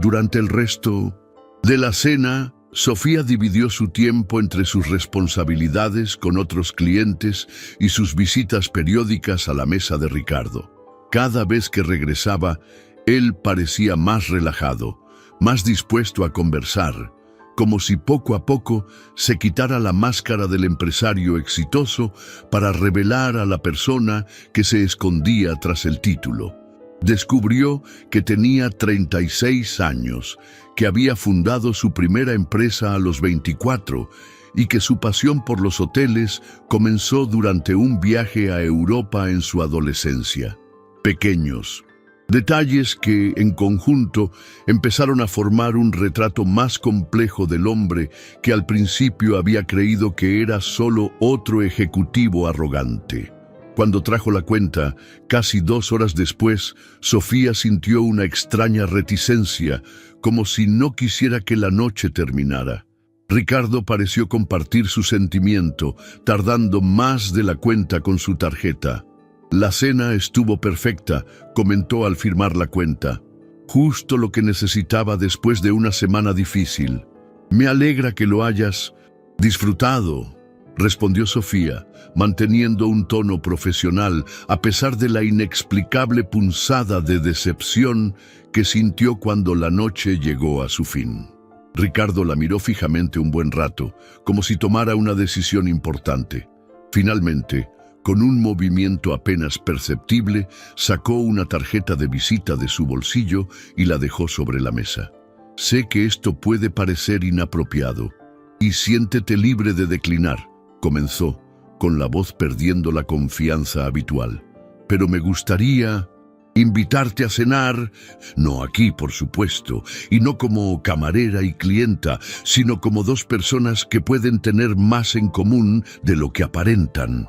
Durante el resto de la cena, Sofía dividió su tiempo entre sus responsabilidades con otros clientes y sus visitas periódicas a la mesa de Ricardo. Cada vez que regresaba, él parecía más relajado, más dispuesto a conversar, como si poco a poco se quitara la máscara del empresario exitoso para revelar a la persona que se escondía tras el título. Descubrió que tenía 36 años, que había fundado su primera empresa a los 24 y que su pasión por los hoteles comenzó durante un viaje a Europa en su adolescencia. Pequeños detalles que, en conjunto, empezaron a formar un retrato más complejo del hombre que al principio había creído que era solo otro ejecutivo arrogante. Cuando trajo la cuenta, casi 2 horas después, Sofía sintió una extraña reticencia, como si no quisiera que la noche terminara. Ricardo pareció compartir su sentimiento, tardando más de la cuenta con su tarjeta. «La cena estuvo perfecta», comentó al firmar la cuenta. «Justo lo que necesitaba después de una semana difícil. Me alegra que lo hayas disfrutado», respondió Sofía, manteniendo un tono profesional a pesar de la inexplicable punzada de decepción que sintió cuando la noche llegó a su fin. Ricardo la miró fijamente un buen rato, como si tomara una decisión importante. Finalmente, con un movimiento apenas perceptible, sacó una tarjeta de visita de su bolsillo y la dejó sobre la mesa. «Sé que esto puede parecer inapropiado, y siéntete libre de declinar», comenzó, con la voz perdiendo la confianza habitual. «Pero me gustaría invitarte a cenar, no aquí, por supuesto, y no como camarera y clienta, sino como 2 personas que pueden tener más en común de lo que aparentan».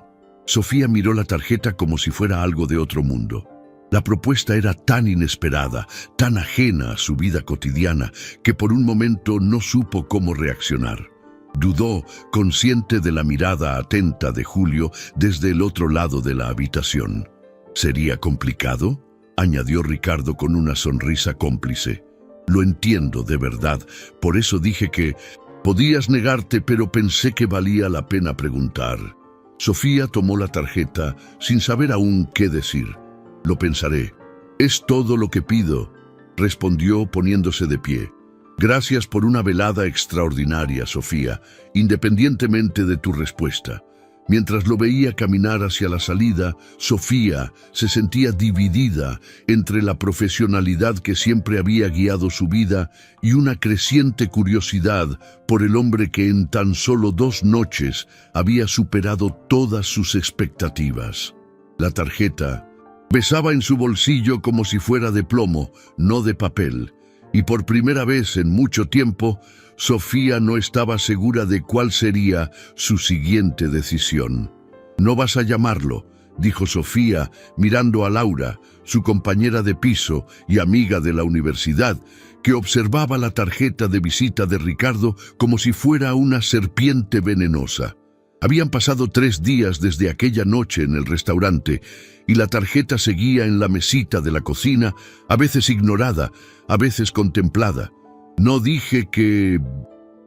Sofía miró la tarjeta como si fuera algo de otro mundo. La propuesta era tan inesperada, tan ajena a su vida cotidiana, que por un momento no supo cómo reaccionar. Dudó, consciente de la mirada atenta de Julio desde el otro lado de la habitación. ¿Sería complicado?, añadió Ricardo con una sonrisa cómplice. Lo entiendo, de verdad. Por eso dije que podías negarte, pero pensé que valía la pena preguntar. Sofía tomó la tarjeta sin saber aún qué decir. Lo pensaré. Es todo lo que pido, respondió poniéndose de pie. Gracias por una velada extraordinaria, Sofía, independientemente de tu respuesta. Mientras lo veía caminar hacia la salida, Sofía se sentía dividida entre la profesionalidad que siempre había guiado su vida y una creciente curiosidad por el hombre que en tan solo 2 noches había superado todas sus expectativas. La tarjeta pesaba en su bolsillo como si fuera de plomo, no de papel, y por primera vez en mucho tiempo, Sofía no estaba segura de cuál sería su siguiente decisión. «No vas a llamarlo», dijo Sofía, mirando a Laura, su compañera de piso y amiga de la universidad, que observaba la tarjeta de visita de Ricardo como si fuera una serpiente venenosa. Habían pasado 3 días desde aquella noche en el restaurante y la tarjeta seguía en la mesita de la cocina, a veces ignorada, a veces contemplada. «No dije que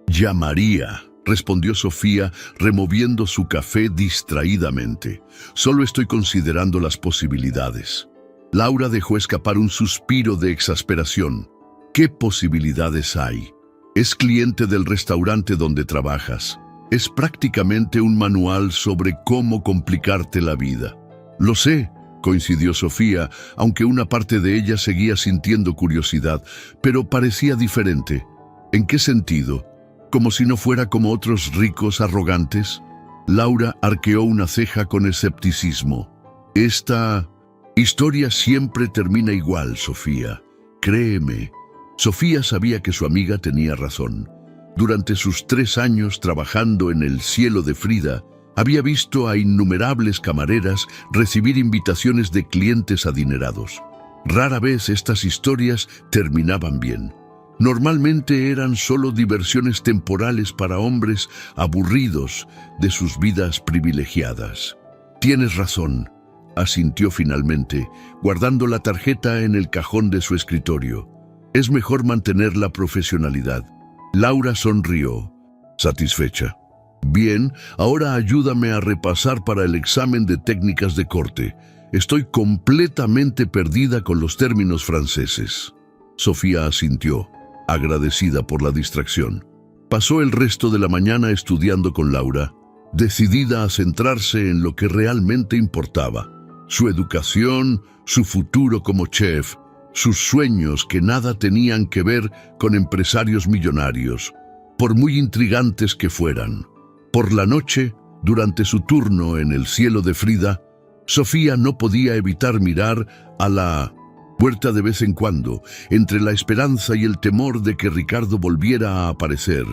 llamaría», respondió Sofía, removiendo su café distraídamente. «Solo estoy considerando las posibilidades». Laura dejó escapar un suspiro de exasperación. «¿Qué posibilidades hay? Es cliente del restaurante donde trabajas. Es prácticamente un manual sobre cómo complicarte la vida». «Lo sé», coincidió Sofía, aunque una parte de ella seguía sintiendo curiosidad, pero parecía diferente. ¿En qué sentido? ¿Como si no fuera como otros ricos arrogantes? Laura arqueó una ceja con escepticismo. «Esta historia siempre termina igual, Sofía. Créeme». Sofía sabía que su amiga tenía razón. Durante sus 3 años trabajando en el cielo de Frida, había visto a innumerables camareras recibir invitaciones de clientes adinerados. Rara vez estas historias terminaban bien. Normalmente eran solo diversiones temporales para hombres aburridos de sus vidas privilegiadas. «Tienes razón», asintió finalmente, guardando la tarjeta en el cajón de su escritorio. «Es mejor mantener la profesionalidad». Laura sonrió, satisfecha. «Bien, ahora ayúdame a repasar para el examen de técnicas de corte. Estoy completamente perdida con los términos franceses». Sofía asintió, agradecida por la distracción. Pasó el resto de la mañana estudiando con Laura, decidida a centrarse en lo que realmente importaba: su educación, su futuro como chef, sus sueños que nada tenían que ver con empresarios millonarios, por muy intrigantes que fueran. Por la noche, durante su turno en el cielo de Frida, Sofía no podía evitar mirar a la puerta de vez en cuando, entre la esperanza y el temor de que Ricardo volviera a aparecer,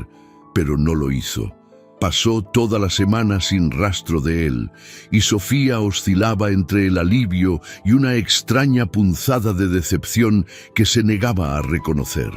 pero no lo hizo. Pasó toda la semana sin rastro de él, y Sofía oscilaba entre el alivio y una extraña punzada de decepción que se negaba a reconocer.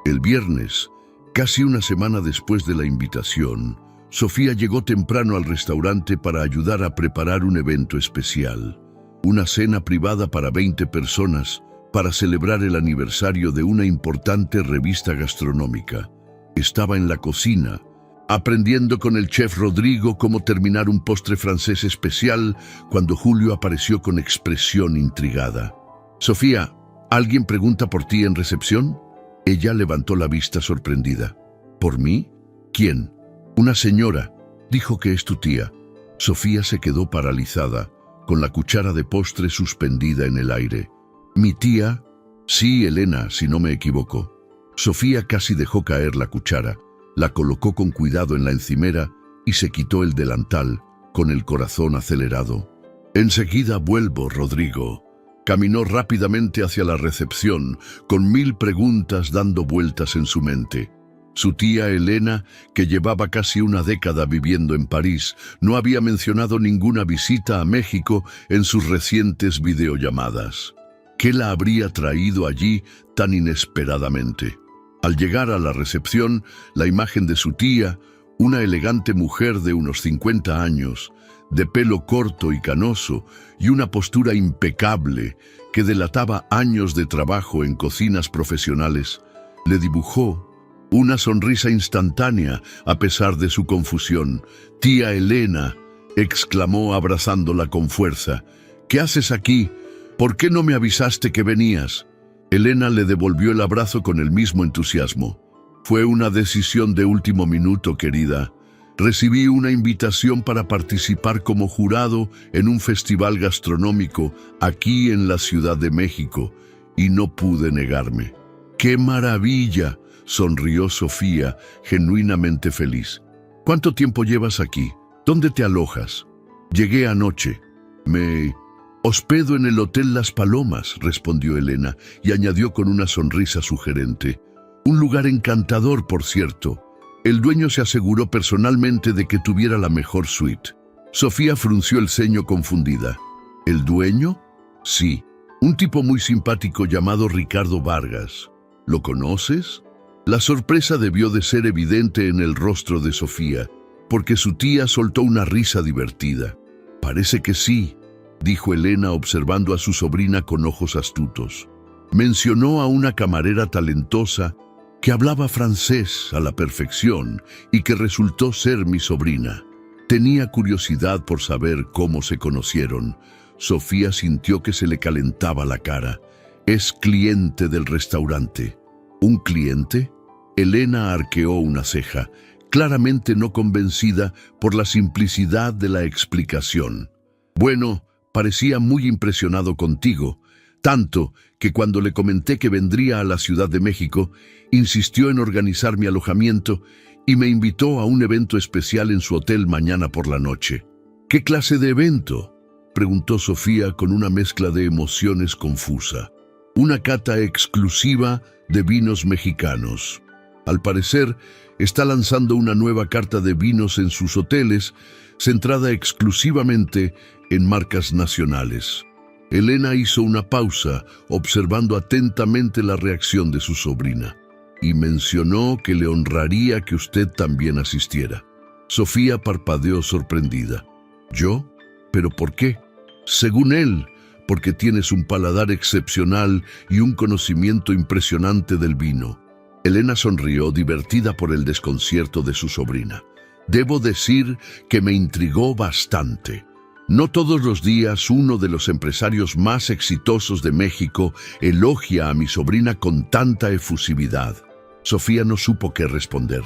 El viernes, casi una semana después de la invitación, Sofía llegó temprano al restaurante para ayudar a preparar un evento especial, una cena privada para 20 personas para celebrar el aniversario de una importante revista gastronómica. Estaba en la cocina, aprendiendo con el chef Rodrigo cómo terminar un postre francés especial, cuando Julio apareció con expresión intrigada. «Sofía, ¿alguien pregunta por ti en recepción?» Ella levantó la vista sorprendida. «¿Por mí? ¿Quién?» «Una señora. Dijo que es tu tía». Sofía se quedó paralizada, con la cuchara de postre suspendida en el aire. «¿Mi tía?» «Sí, Elena, si no me equivoco». Sofía casi dejó caer la cuchara, la colocó con cuidado en la encimera y se quitó el delantal, con el corazón acelerado. «Enseguida vuelvo, Rodrigo». Caminó rápidamente hacia la recepción, con 1000 preguntas dando vueltas en su mente. Su tía Elena, que llevaba casi una década viviendo en París, no había mencionado ninguna visita a México en sus recientes videollamadas. ¿Qué la habría traído allí tan inesperadamente? Al llegar a la recepción, la imagen de su tía, una elegante mujer de unos 50 años, de pelo corto y canoso y una postura impecable que delataba años de trabajo en cocinas profesionales, le dibujó una sonrisa instantánea a pesar de su confusión. «Tía Elena», exclamó abrazándola con fuerza, «¿qué haces aquí? ¿Por qué no me avisaste que venías?» Elena le devolvió el abrazo con el mismo entusiasmo. «Fue una decisión de último minuto, querida. Recibí una invitación para participar como jurado en un festival gastronómico aquí en la Ciudad de México y no pude negarme». «¡Qué maravilla!», sonrió Sofía, genuinamente feliz. «¿Cuánto tiempo llevas aquí? ¿Dónde te alojas?» «Llegué anoche. Me hospedo en el Hotel Las Palomas», respondió Elena, y añadió con una sonrisa sugerente. «Un lugar encantador, por cierto. El dueño se aseguró personalmente de que tuviera la mejor suite». Sofía frunció el ceño confundida. «¿El dueño?» «Sí, un tipo muy simpático llamado Ricardo Vargas. ¿Lo conoces?» La sorpresa debió de ser evidente en el rostro de Sofía, porque su tía soltó una risa divertida. «Parece que sí», dijo Elena observando a su sobrina con ojos astutos. Mencionó a una camarera talentosa que hablaba francés a la perfección y que resultó ser mi sobrina. Tenía curiosidad por saber cómo se conocieron. Sofía sintió que se le calentaba la cara. «Es cliente del restaurante». «¿Un cliente?». Elena arqueó una ceja, claramente no convencida por la simplicidad de la explicación. «Bueno, parecía muy impresionado contigo, tanto que cuando le comenté que vendría a la Ciudad de México, insistió en organizar mi alojamiento y me invitó a un evento especial en su hotel mañana por la noche». «¿Qué clase de evento?», preguntó Sofía con una mezcla de emociones confusa. «Una cata exclusiva de vinos mexicanos. Al parecer, está lanzando una nueva carta de vinos en sus hoteles, centrada exclusivamente en marcas nacionales». Elena hizo una pausa, observando atentamente la reacción de su sobrina, y mencionó que le honraría que usted también asistiera. Sofía parpadeó sorprendida. «¿Yo? ¿Pero por qué?». «Según él, porque tienes un paladar excepcional y un conocimiento impresionante del vino». Elena sonrió, divertida por el desconcierto de su sobrina. «Debo decir que me intrigó bastante. No todos los días uno de los empresarios más exitosos de México elogia a mi sobrina con tanta efusividad». Sofía no supo qué responder.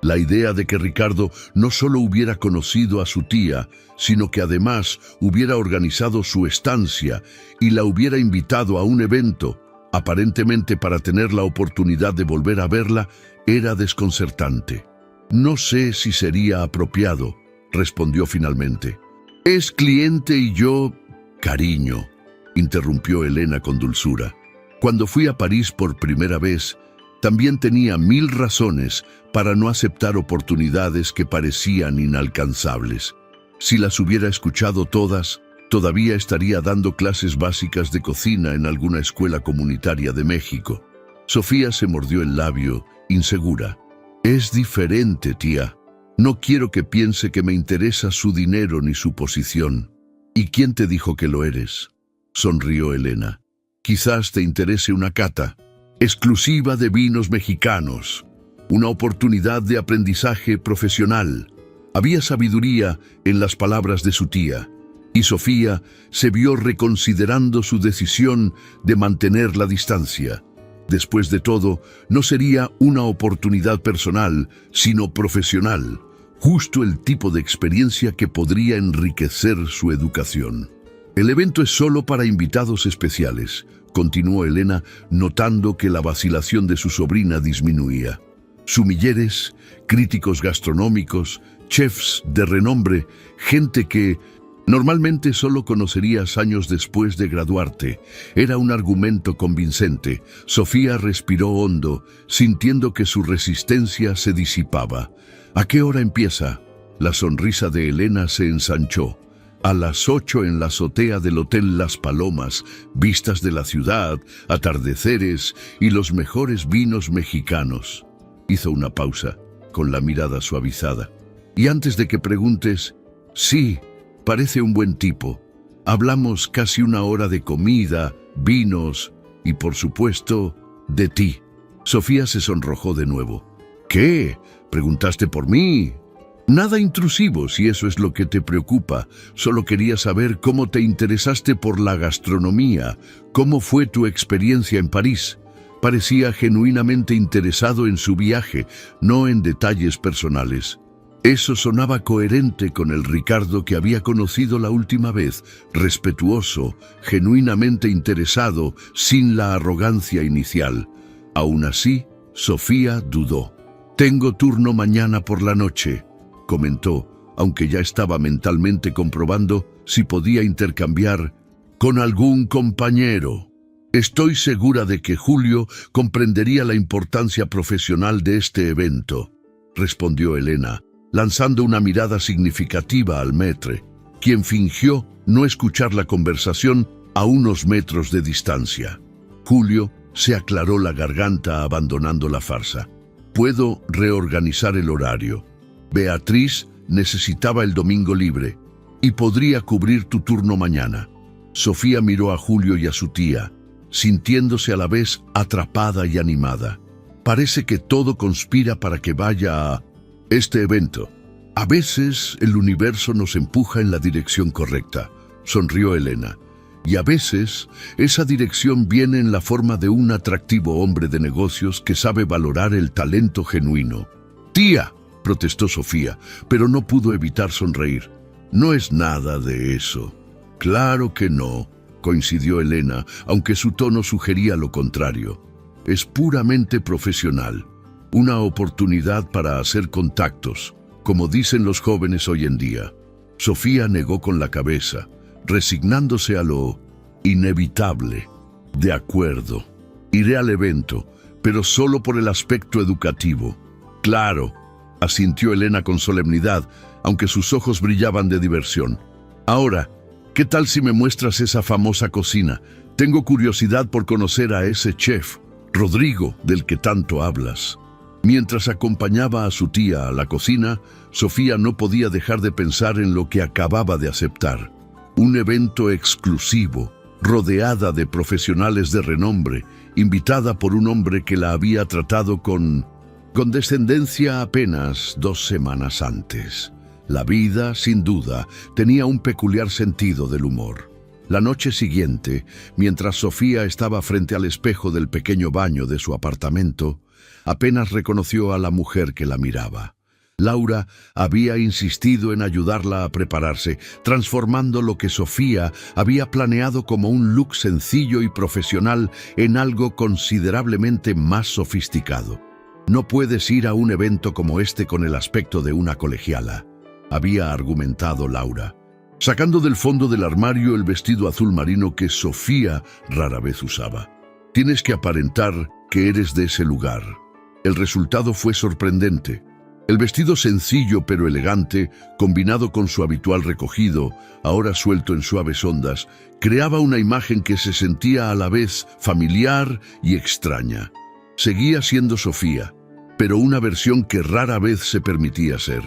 La idea de que Ricardo no solo hubiera conocido a su tía, sino que además hubiera organizado su estancia y la hubiera invitado a un evento, aparentemente para tener la oportunidad de volver a verla, era desconcertante. «No sé si sería apropiado», respondió finalmente. «Es cliente y yo...». «Cariño», interrumpió Elena con dulzura. «Cuando fui a París por primera vez, también tenía 1000 razones para no aceptar oportunidades que parecían inalcanzables. Si las hubiera escuchado todas, todavía estaría dando clases básicas de cocina en alguna escuela comunitaria de México». Sofía se mordió el labio, insegura. «Es diferente, tía. No quiero que piense que me interesa su dinero ni su posición». «¿Y quién te dijo que lo eres?», sonrió Elena. «Quizás te interese una cata exclusiva de vinos mexicanos, una oportunidad de aprendizaje profesional». Había sabiduría en las palabras de su tía, y Sofía se vio reconsiderando su decisión de mantener la distancia. Después de todo, no sería una oportunidad personal, sino profesional, justo el tipo de experiencia que podría enriquecer su educación. «El evento es solo para invitados especiales», continuó Elena, notando que la vacilación de su sobrina disminuía. «Sumilleres, críticos gastronómicos, chefs de renombre, gente que Normalmente solo conocerías años después de graduarte. Era un argumento convincente. Sofía respiró hondo, sintiendo que su resistencia se disipaba. ¿A qué hora empieza? La sonrisa de Elena se ensanchó. A las 8 en la azotea del Hotel Las Palomas, vistas de la ciudad, atardeceres y los mejores vinos mexicanos. Hizo una pausa, con la mirada suavizada. Y antes de que preguntes, sí, parece un buen tipo. Hablamos casi una hora de comida, vinos y, por supuesto, de ti. Sofía se sonrojó de nuevo. ¿Qué? ¿Preguntaste por mí? Nada intrusivo, si eso es lo que te preocupa. Solo quería saber cómo te interesaste por la gastronomía, cómo fue tu experiencia en París. Parecía genuinamente interesado en su viaje, no en detalles personales. Eso sonaba coherente con el Ricardo que había conocido la última vez, respetuoso, genuinamente interesado, sin la arrogancia inicial. Aún así, Sofía dudó. «Tengo turno mañana por la noche», comentó, aunque ya estaba mentalmente comprobando si podía intercambiar «con algún compañero». «Estoy segura de que Julio comprendería la importancia profesional de este evento», respondió Elena, lanzando una mirada significativa al maître, quien fingió no escuchar la conversación a unos metros de distancia. Julio se aclaró la garganta abandonando la farsa. «Puedo reorganizar el horario. Beatriz necesitaba el domingo libre y podría cubrir tu turno mañana». Sofía miró a Julio y a su tía, sintiéndose a la vez atrapada y animada. Parece que todo conspira para que vaya a este evento. «A veces el universo nos empuja en la dirección correcta», sonrió Elena. «Y a veces esa dirección viene en la forma de un atractivo hombre de negocios que sabe valorar el talento genuino». «Tía», protestó Sofía, pero no pudo evitar sonreír. «No es nada de eso». «Claro que no», coincidió Elena, aunque su tono sugería lo contrario. «Es puramente profesional. Una oportunidad para hacer contactos, como dicen los jóvenes hoy en día». Sofía negó con la cabeza, resignándose a lo inevitable. «De acuerdo, iré al evento, pero solo por el aspecto educativo». «Claro», asintió Elena con solemnidad, aunque sus ojos brillaban de diversión. «Ahora, ¿qué tal si me muestras esa famosa cocina? Tengo curiosidad por conocer a ese chef, Rodrigo, del que tanto hablas». Mientras acompañaba a su tía a la cocina, Sofía no podía dejar de pensar en lo que acababa de aceptar. Un evento exclusivo, rodeada de profesionales de renombre, invitada por un hombre que la había tratado con condescendencia apenas 2 semanas antes. La vida, sin duda, tenía un peculiar sentido del humor. La noche siguiente, mientras Sofía estaba frente al espejo del pequeño baño de su apartamento, apenas reconoció a la mujer que la miraba. Laura había insistido en ayudarla a prepararse, transformando lo que Sofía había planeado como un look sencillo y profesional en algo considerablemente más sofisticado. «No puedes ir a un evento como este con el aspecto de una colegiala», había argumentado Laura, sacando del fondo del armario el vestido azul marino que Sofía rara vez usaba. «Tienes que aparentar que eres de ese lugar». El resultado fue sorprendente. El vestido sencillo pero elegante, combinado con su habitual recogido, ahora suelto en suaves ondas, creaba una imagen que se sentía a la vez familiar y extraña. Seguía siendo Sofía, pero una versión que rara vez se permitía ser.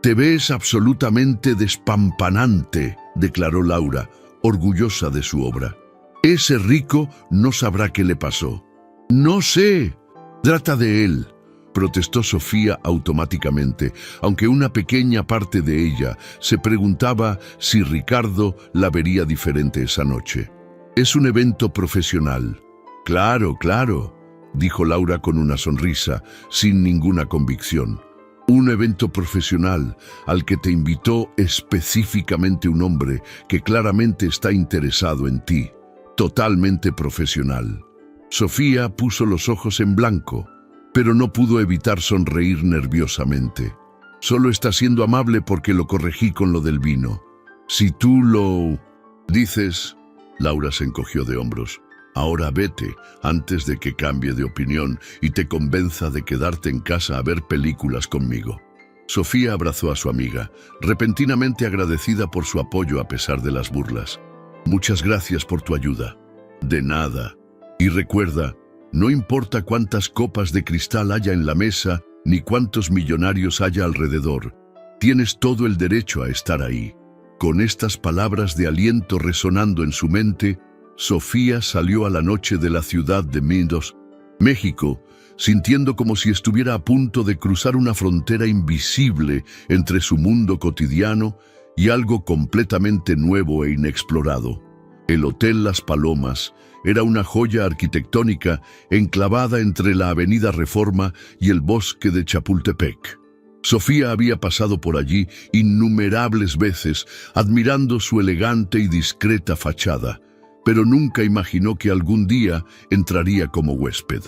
«Te ves absolutamente despampanante», declaró Laura, orgullosa de su obra. «Ese rico no sabrá qué le pasó». «No sé. Trata de él», protestó Sofía automáticamente, aunque una pequeña parte de ella se preguntaba si Ricardo la vería diferente esa noche. «Es un evento profesional». «Claro, claro», dijo Laura con una sonrisa, sin ninguna convicción. «Un evento profesional al que te invitó específicamente un hombre que claramente está interesado en ti. Totalmente profesional». Sofía puso los ojos en blanco, pero no pudo evitar sonreír nerviosamente. «Solo está siendo amable porque lo corregí con lo del vino». Si tú lo dices, Laura se encogió de hombros. Ahora vete, antes de que cambie de opinión y te convenza de quedarte en casa a ver películas conmigo. Sofía abrazó a su amiga, repentinamente agradecida por su apoyo a pesar de las burlas. Muchas gracias por tu ayuda. De nada. Y recuerda, no importa cuántas copas de cristal haya en la mesa, ni cuántos millonarios haya alrededor, tienes todo el derecho a estar ahí. Con estas palabras de aliento resonando en su mente, Sofía salió a la noche de la ciudad de Mendoza, México, sintiendo como si estuviera a punto de cruzar una frontera invisible entre su mundo cotidiano y algo completamente nuevo e inexplorado. El Hotel Las Palomas era una joya arquitectónica enclavada entre la Avenida Reforma y el bosque de Chapultepec. Sofía había pasado por allí innumerables veces, admirando su elegante y discreta fachada, pero nunca imaginó que algún día entraría como huésped.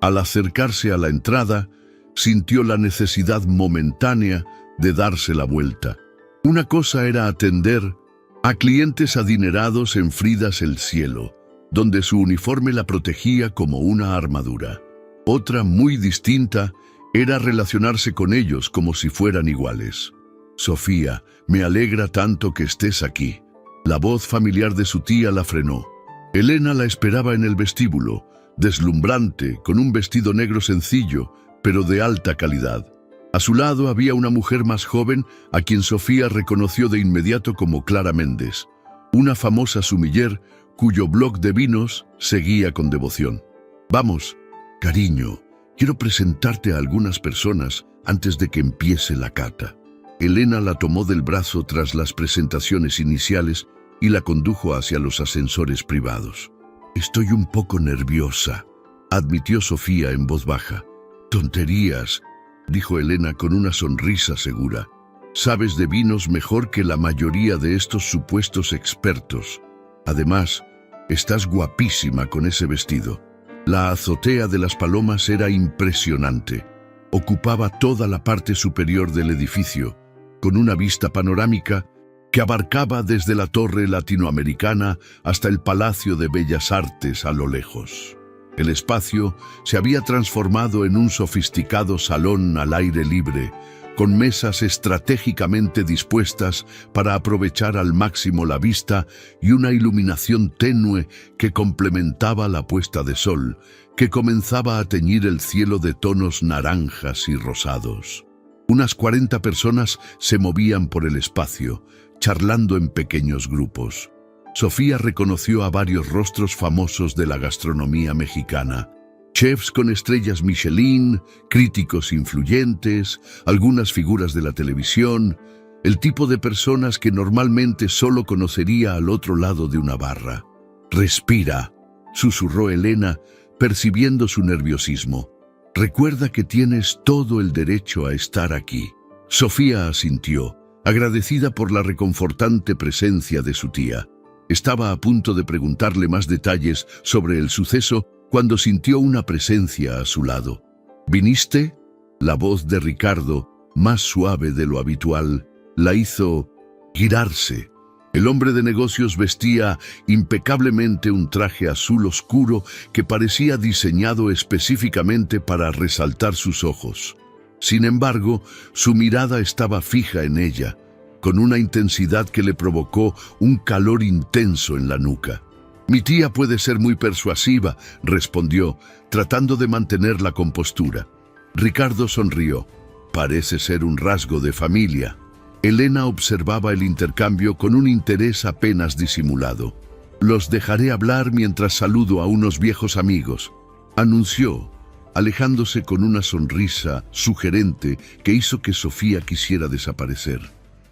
Al acercarse a la entrada, sintió la necesidad momentánea de darse la vuelta. Una cosa era atender a clientes adinerados en Fridas el Cielo, donde su uniforme la protegía como una armadura. Otra, muy distinta, era relacionarse con ellos como si fueran iguales. Sofía, me alegra tanto que estés aquí. La voz familiar de su tía la frenó. Elena la esperaba en el vestíbulo, deslumbrante, con un vestido negro sencillo, pero de alta calidad. A su lado había una mujer más joven, a quien Sofía reconoció de inmediato como Clara Méndez, una famosa sommelier cuyo blog de vinos seguía con devoción. Vamos, cariño, quiero presentarte a algunas personas antes de que empiece la cata. Elena la tomó del brazo tras las presentaciones iniciales y la condujo hacia los ascensores privados. Estoy un poco nerviosa, admitió Sofía en voz baja. Tonterías, dijo Elena con una sonrisa segura. Sabes de vinos mejor que la mayoría de estos supuestos expertos. Además, estás guapísima con ese vestido. La azotea de Las Palomas era impresionante. Ocupaba toda la parte superior del edificio, con una vista panorámica que abarcaba desde la Torre Latinoamericana hasta el Palacio de Bellas Artes a lo lejos. El espacio se había transformado en un sofisticado salón al aire libre, con mesas estratégicamente dispuestas para aprovechar al máximo la vista y una iluminación tenue que complementaba la puesta de sol, que comenzaba a teñir el cielo de tonos naranjas y rosados. Unas 40 personas se movían por el espacio, charlando en pequeños grupos. Sofía reconoció a varios rostros famosos de la gastronomía mexicana. Chefs con estrellas Michelin, críticos influyentes, algunas figuras de la televisión, el tipo de personas que normalmente solo conocería al otro lado de una barra. «Respira», susurró Elena, percibiendo su nerviosismo. «Recuerda que tienes todo el derecho a estar aquí». Sofía asintió, agradecida por la reconfortante presencia de su tía. Estaba a punto de preguntarle más detalles sobre el suceso cuando sintió una presencia a su lado. «¿Viniste?». La voz de Ricardo, más suave de lo habitual, la hizo girarse. El hombre de negocios vestía impecablemente un traje azul oscuro que parecía diseñado específicamente para resaltar sus ojos. Sin embargo, su mirada estaba fija en ella, con una intensidad que le provocó un calor intenso en la nuca. «Mi tía puede ser muy persuasiva», respondió, tratando de mantener la compostura. Ricardo sonrió. «Parece ser un rasgo de familia». Elena observaba el intercambio con un interés apenas disimulado. «Los dejaré hablar mientras saludo a unos viejos amigos», anunció, alejándose con una sonrisa sugerente que hizo que Sofía quisiera desaparecer.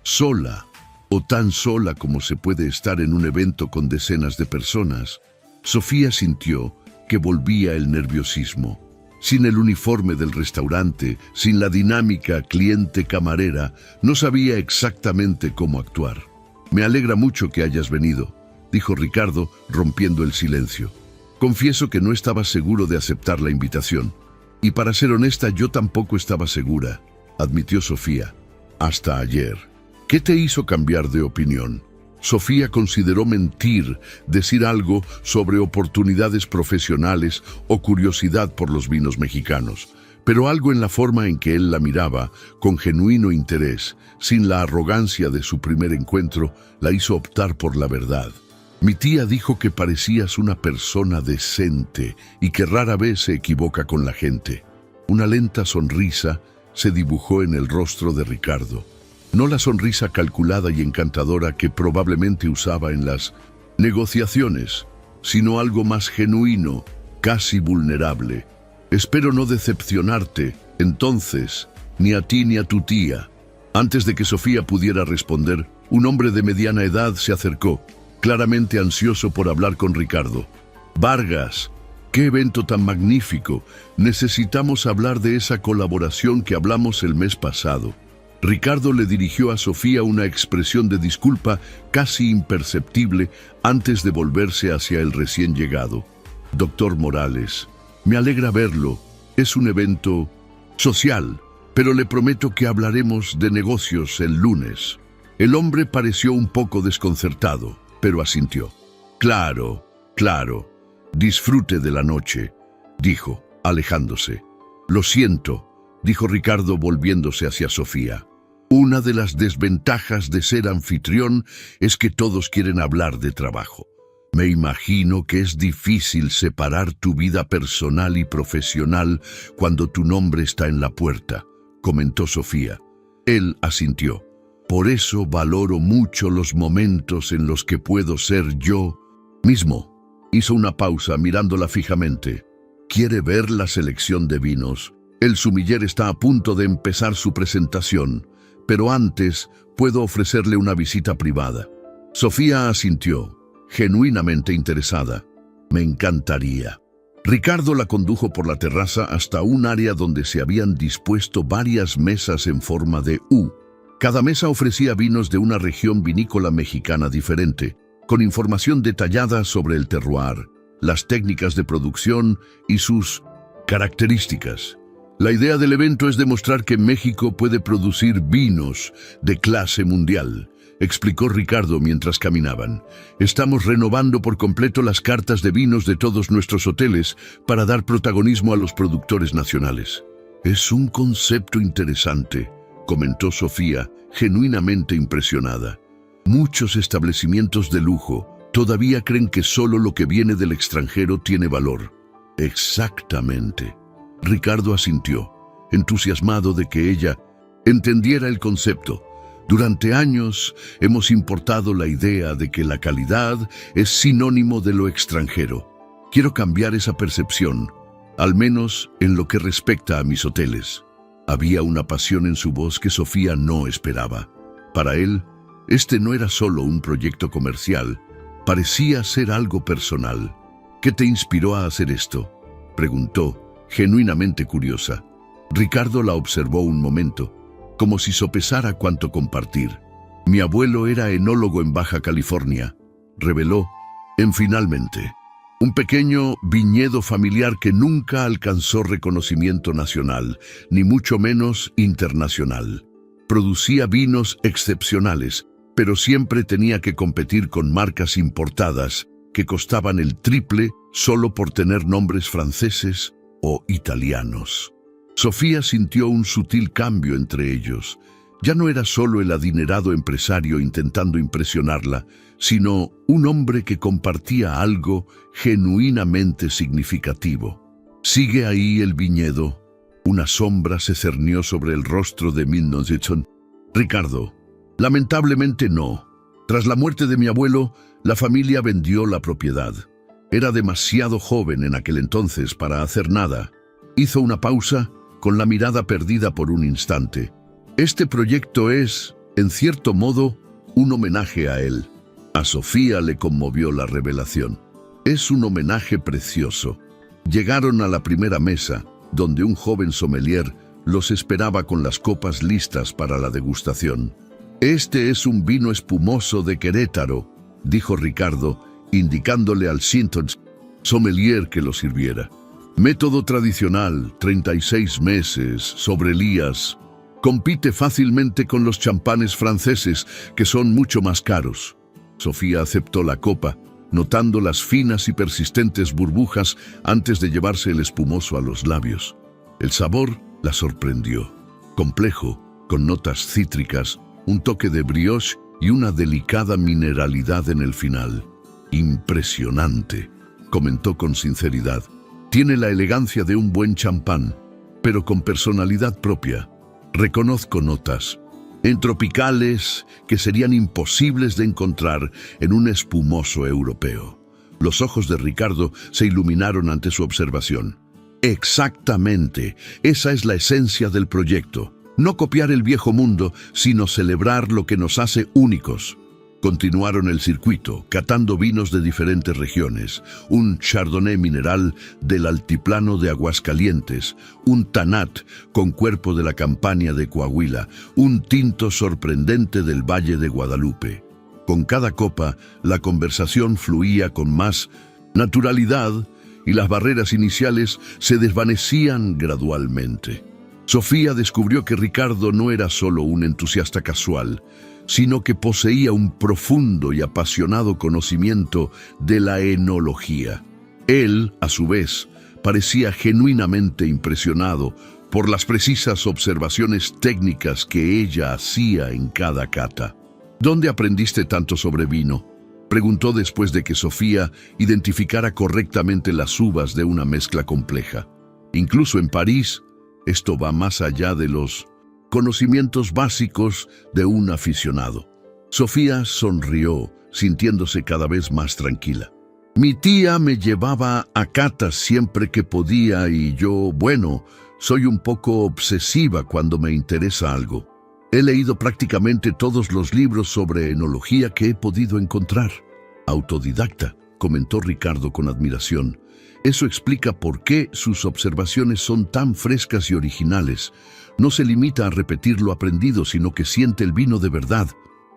Sola, o tan sola como se puede estar en un evento con decenas de personas, Sofía sintió que volvía el nerviosismo. Sin el uniforme del restaurante, sin la dinámica cliente-camarera, no sabía exactamente cómo actuar. «Me alegra mucho que hayas venido», dijo Ricardo, rompiendo el silencio. «Confieso que no estaba seguro de aceptar la invitación. Y para ser honesta, yo tampoco estaba segura», admitió Sofía. «Hasta ayer». «¿Qué te hizo cambiar de opinión?». Sofía consideró mentir, decir algo sobre oportunidades profesionales o curiosidad por los vinos mexicanos, pero algo en la forma en que él la miraba, con genuino interés, sin la arrogancia de su primer encuentro, la hizo optar por la verdad. Mi tía dijo que parecías una persona decente y que rara vez se equivoca con la gente. Una lenta sonrisa se dibujó en el rostro de Ricardo. No la sonrisa calculada y encantadora que probablemente usaba en las negociaciones, sino algo más genuino, casi vulnerable. Espero no decepcionarte, entonces, ni a ti ni a tu tía. Antes de que Sofía pudiera responder, un hombre de mediana edad se acercó, claramente ansioso por hablar con Ricardo. Vargas, ¡qué evento tan magnífico! Necesitamos hablar de esa colaboración que hablamos el mes pasado. Ricardo le dirigió a Sofía una expresión de disculpa casi imperceptible antes de volverse hacia el recién llegado. Doctor Morales, me alegra verlo. Es un evento social, pero le prometo que hablaremos de negocios el lunes. El hombre pareció un poco desconcertado, pero asintió. Claro, claro. Disfrute de la noche, dijo, alejándose. Lo siento, dijo Ricardo volviéndose hacia Sofía. Una de las desventajas de ser anfitrión es que todos quieren hablar de trabajo. Me imagino que es difícil separar tu vida personal y profesional cuando tu nombre está en la puerta, comentó Sofía. Él asintió. Por eso valoro mucho los momentos en los que puedo ser yo mismo. Hizo una pausa mirándola fijamente. ¿Quiere ver la selección de vinos? El sumiller está a punto de empezar su presentación, pero antes puedo ofrecerle una visita privada. Sofía asintió, genuinamente interesada. Me encantaría. Ricardo la condujo por la terraza hasta un área donde se habían dispuesto varias mesas en forma de U. Cada mesa ofrecía vinos de una región vinícola mexicana diferente, con información detallada sobre el terroir, las técnicas de producción y sus características. La idea del evento es demostrar que México puede producir vinos de clase mundial, explicó Ricardo mientras caminaban. Estamos renovando por completo las cartas de vinos de todos nuestros hoteles para dar protagonismo a los productores nacionales. Es un concepto interesante, comentó Sofía, genuinamente impresionada. Muchos establecimientos de lujo todavía creen que solo lo que viene del extranjero tiene valor. Exactamente. Ricardo asintió, entusiasmado de que ella entendiera el concepto. Durante años hemos importado la idea de que la calidad es sinónimo de lo extranjero. Quiero cambiar esa percepción, al menos en lo que respecta a mis hoteles. Había una pasión en su voz que Sofía no esperaba. Para él, este no era solo un proyecto comercial, parecía ser algo personal. ¿Qué te inspiró a hacer esto?, preguntó, genuinamente curiosa. Ricardo la observó un momento, como si sopesara cuánto compartir. Mi abuelo era enólogo en Baja California, reveló, finalmente. Un pequeño viñedo familiar que nunca alcanzó reconocimiento nacional, ni mucho menos internacional. Producía vinos excepcionales, pero siempre tenía que competir con marcas importadas que costaban el triple solo por tener nombres franceses o italianos. Sofía sintió un sutil cambio entre ellos. Ya no era solo el adinerado empresario intentando impresionarla, sino un hombre que compartía algo genuinamente significativo. ¿Sigue ahí el viñedo? Una sombra se cernió sobre el rostro de Milton. Ricardo, lamentablemente no. Tras la muerte de mi abuelo, la familia vendió la propiedad. Era demasiado joven en aquel entonces para hacer nada. Hizo una pausa, con la mirada perdida por un instante. Este proyecto es, en cierto modo, un homenaje a él. A Sofía le conmovió la revelación. Es un homenaje precioso. Llegaron a la primera mesa, donde un joven sommelier los esperaba con las copas listas para la degustación. Este es un vino espumoso de Querétaro, dijo Ricardo, indicándole al sommelier que lo sirviera. Método tradicional, 36 meses, sobre lías. Compite fácilmente con los champanes franceses, que son mucho más caros. Sofía aceptó la copa, notando las finas y persistentes burbujas antes de llevarse el espumoso a los labios. El sabor la sorprendió. Complejo, con notas cítricas, un toque de brioche y una delicada mineralidad en el final. Impresionante, comentó con sinceridad. Tiene la elegancia de un buen champán, pero con personalidad propia. Reconozco notas tropicales que serían imposibles de encontrar en un espumoso europeo. Los ojos de Ricardo se iluminaron ante su observación. Exactamente, esa es la esencia del proyecto. No copiar el viejo mundo, sino celebrar lo que nos hace únicos. Continuaron el circuito, catando vinos de diferentes regiones, un Chardonnay mineral del altiplano de Aguascalientes, un Tanat con cuerpo de la Campania de Coahuila, un tinto sorprendente del Valle de Guadalupe. Con cada copa, la conversación fluía con más naturalidad y las barreras iniciales se desvanecían gradualmente. Sofía descubrió que Ricardo no era solo un entusiasta casual, sino que poseía un profundo y apasionado conocimiento de la enología. Él, a su vez, parecía genuinamente impresionado por las precisas observaciones técnicas que ella hacía en cada cata. ¿Dónde aprendiste tanto sobre vino?, preguntó después de que Sofía identificara correctamente las uvas de una mezcla compleja. Incluso en París, esto va más allá de los conocimientos básicos de un aficionado. Sofía sonrió, sintiéndose cada vez más tranquila. Mi tía me llevaba a catas siempre que podía y yo, soy un poco obsesiva cuando me interesa algo. He leído prácticamente todos los libros sobre enología que he podido encontrar. Autodidacta, comentó Ricardo con admiración. Eso explica por qué sus observaciones son tan frescas y originales. No se limita a repetir lo aprendido, sino que siente el vino de verdad.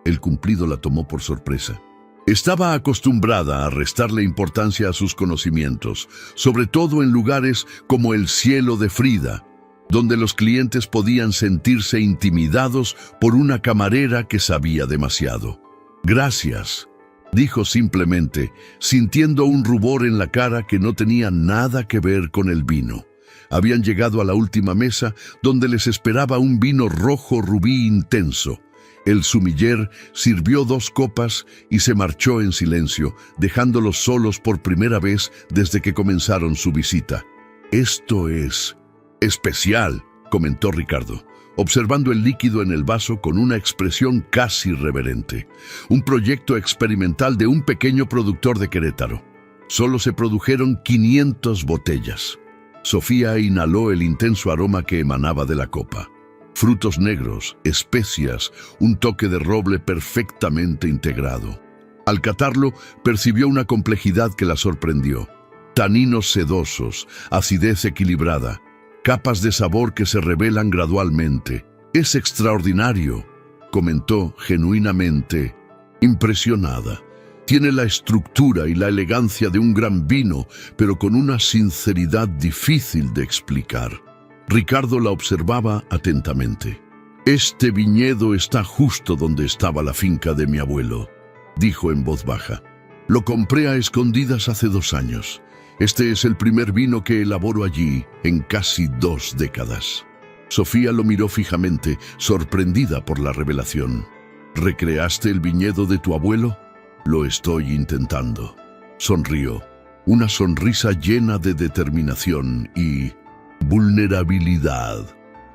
El cumplido la tomó por sorpresa. Estaba acostumbrada a restarle importancia a sus conocimientos, sobre todo en lugares como el Cielo de Frida, donde los clientes podían sentirse intimidados por una camarera que sabía demasiado. Gracias, dijo simplemente, sintiendo un rubor en la cara que no tenía nada que ver con el vino. Habían llegado a la última mesa, donde les esperaba un vino rojo rubí intenso. El sumiller sirvió 2 copas y se marchó en silencio, dejándolos solos por primera vez desde que comenzaron su visita. Esto es especial, comentó Ricardo, observando el líquido en el vaso con una expresión casi reverente. Un proyecto experimental de un pequeño productor de Querétaro. Solo se produjeron 500 botellas. Sofía inhaló el intenso aroma que emanaba de la copa. Frutos negros, especias, un toque de roble perfectamente integrado. Al catarlo, percibió una complejidad que la sorprendió. Taninos sedosos, acidez equilibrada, capas de sabor que se revelan gradualmente. Es extraordinario, comentó genuinamente impresionada. Tiene la estructura y la elegancia de un gran vino, pero con una sinceridad difícil de explicar. Ricardo la observaba atentamente. Este viñedo está justo donde estaba la finca de mi abuelo, dijo en voz baja. Lo compré a escondidas hace 2 años. Este es el primer vino que elaboro allí en casi 2 décadas. Sofía lo miró fijamente, sorprendida por la revelación. ¿Recreaste el viñedo de tu abuelo? Lo estoy intentando. Sonrió, una sonrisa llena de determinación y vulnerabilidad.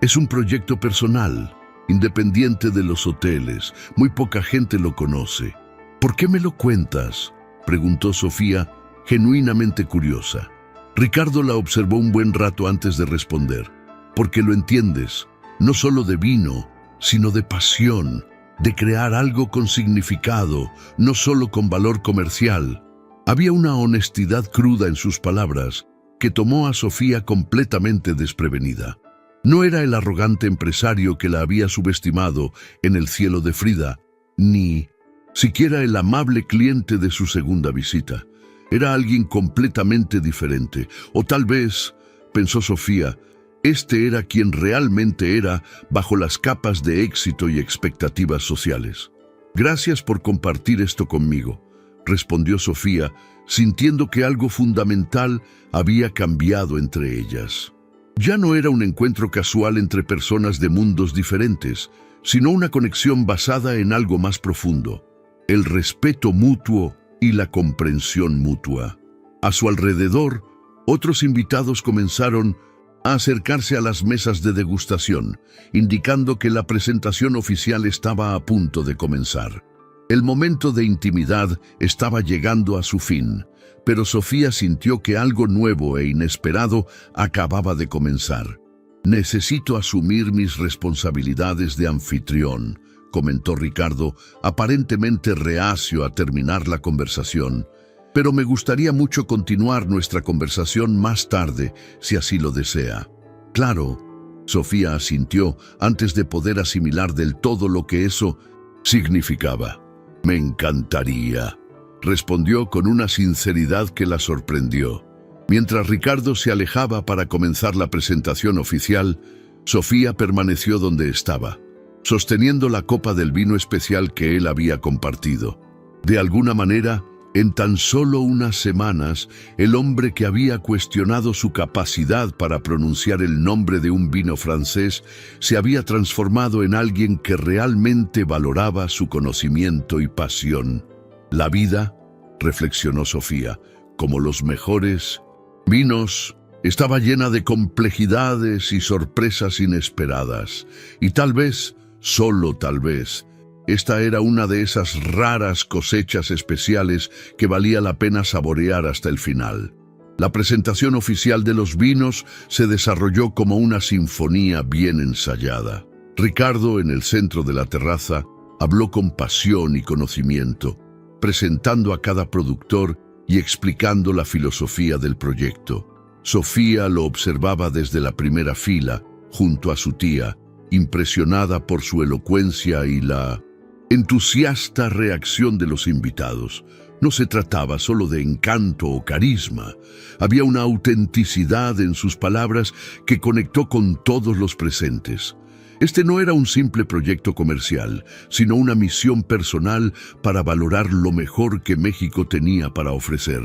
Es un proyecto personal, independiente de los hoteles. Muy poca gente lo conoce. ¿Por qué me lo cuentas?, preguntó Sofía, genuinamente curiosa. Ricardo la observó un buen rato antes de responder. Porque lo entiendes, no solo de vino, sino de pasión, de crear algo con significado, no solo con valor comercial. Había una honestidad cruda en sus palabras que tomó a Sofía completamente desprevenida. No era el arrogante empresario que la había subestimado en el Cielo de Frida, ni siquiera el amable cliente de su segunda visita. Era alguien completamente diferente, o tal vez, pensó Sofía, este era quien realmente era bajo las capas de éxito y expectativas sociales. Gracias por compartir esto conmigo, respondió Sofía, sintiendo que algo fundamental había cambiado entre ellas. Ya no era un encuentro casual entre personas de mundos diferentes, sino una conexión basada en algo más profundo, el respeto mutuo y la comprensión mutua. A su alrededor, otros invitados comenzaron a acercarse a las mesas de degustación, indicando que la presentación oficial estaba a punto de comenzar. El momento de intimidad estaba llegando a su fin, pero Sofía sintió que algo nuevo e inesperado acababa de comenzar. «Necesito asumir mis responsabilidades de anfitrión», comentó Ricardo, aparentemente reacio a terminar la conversación. «Pero me gustaría mucho continuar nuestra conversación más tarde, si así lo desea». «Claro», Sofía asintió antes de poder asimilar del todo lo que eso significaba. «Me encantaría», respondió con una sinceridad que la sorprendió. Mientras Ricardo se alejaba para comenzar la presentación oficial, Sofía permaneció donde estaba, sosteniendo la copa del vino especial que él había compartido. De alguna manera, en tan solo unas semanas, el hombre que había cuestionado su capacidad para pronunciar el nombre de un vino francés se había transformado en alguien que realmente valoraba su conocimiento y pasión. La vida, reflexionó Sofía, como los mejores vinos, estaba llena de complejidades y sorpresas inesperadas, y tal vez, solo tal vez, esta era una de esas raras cosechas especiales que valía la pena saborear hasta el final. La presentación oficial de los vinos se desarrolló como una sinfonía bien ensayada. Ricardo, en el centro de la terraza, habló con pasión y conocimiento, presentando a cada productor y explicando la filosofía del proyecto. Sofía lo observaba desde la primera fila, junto a su tía, impresionada por su elocuencia y la entusiasta reacción de los invitados. No se trataba solo de encanto o carisma. Había una autenticidad en sus palabras que conectó con todos los presentes. Este no era un simple proyecto comercial, sino una misión personal para valorar lo mejor que México tenía para ofrecer.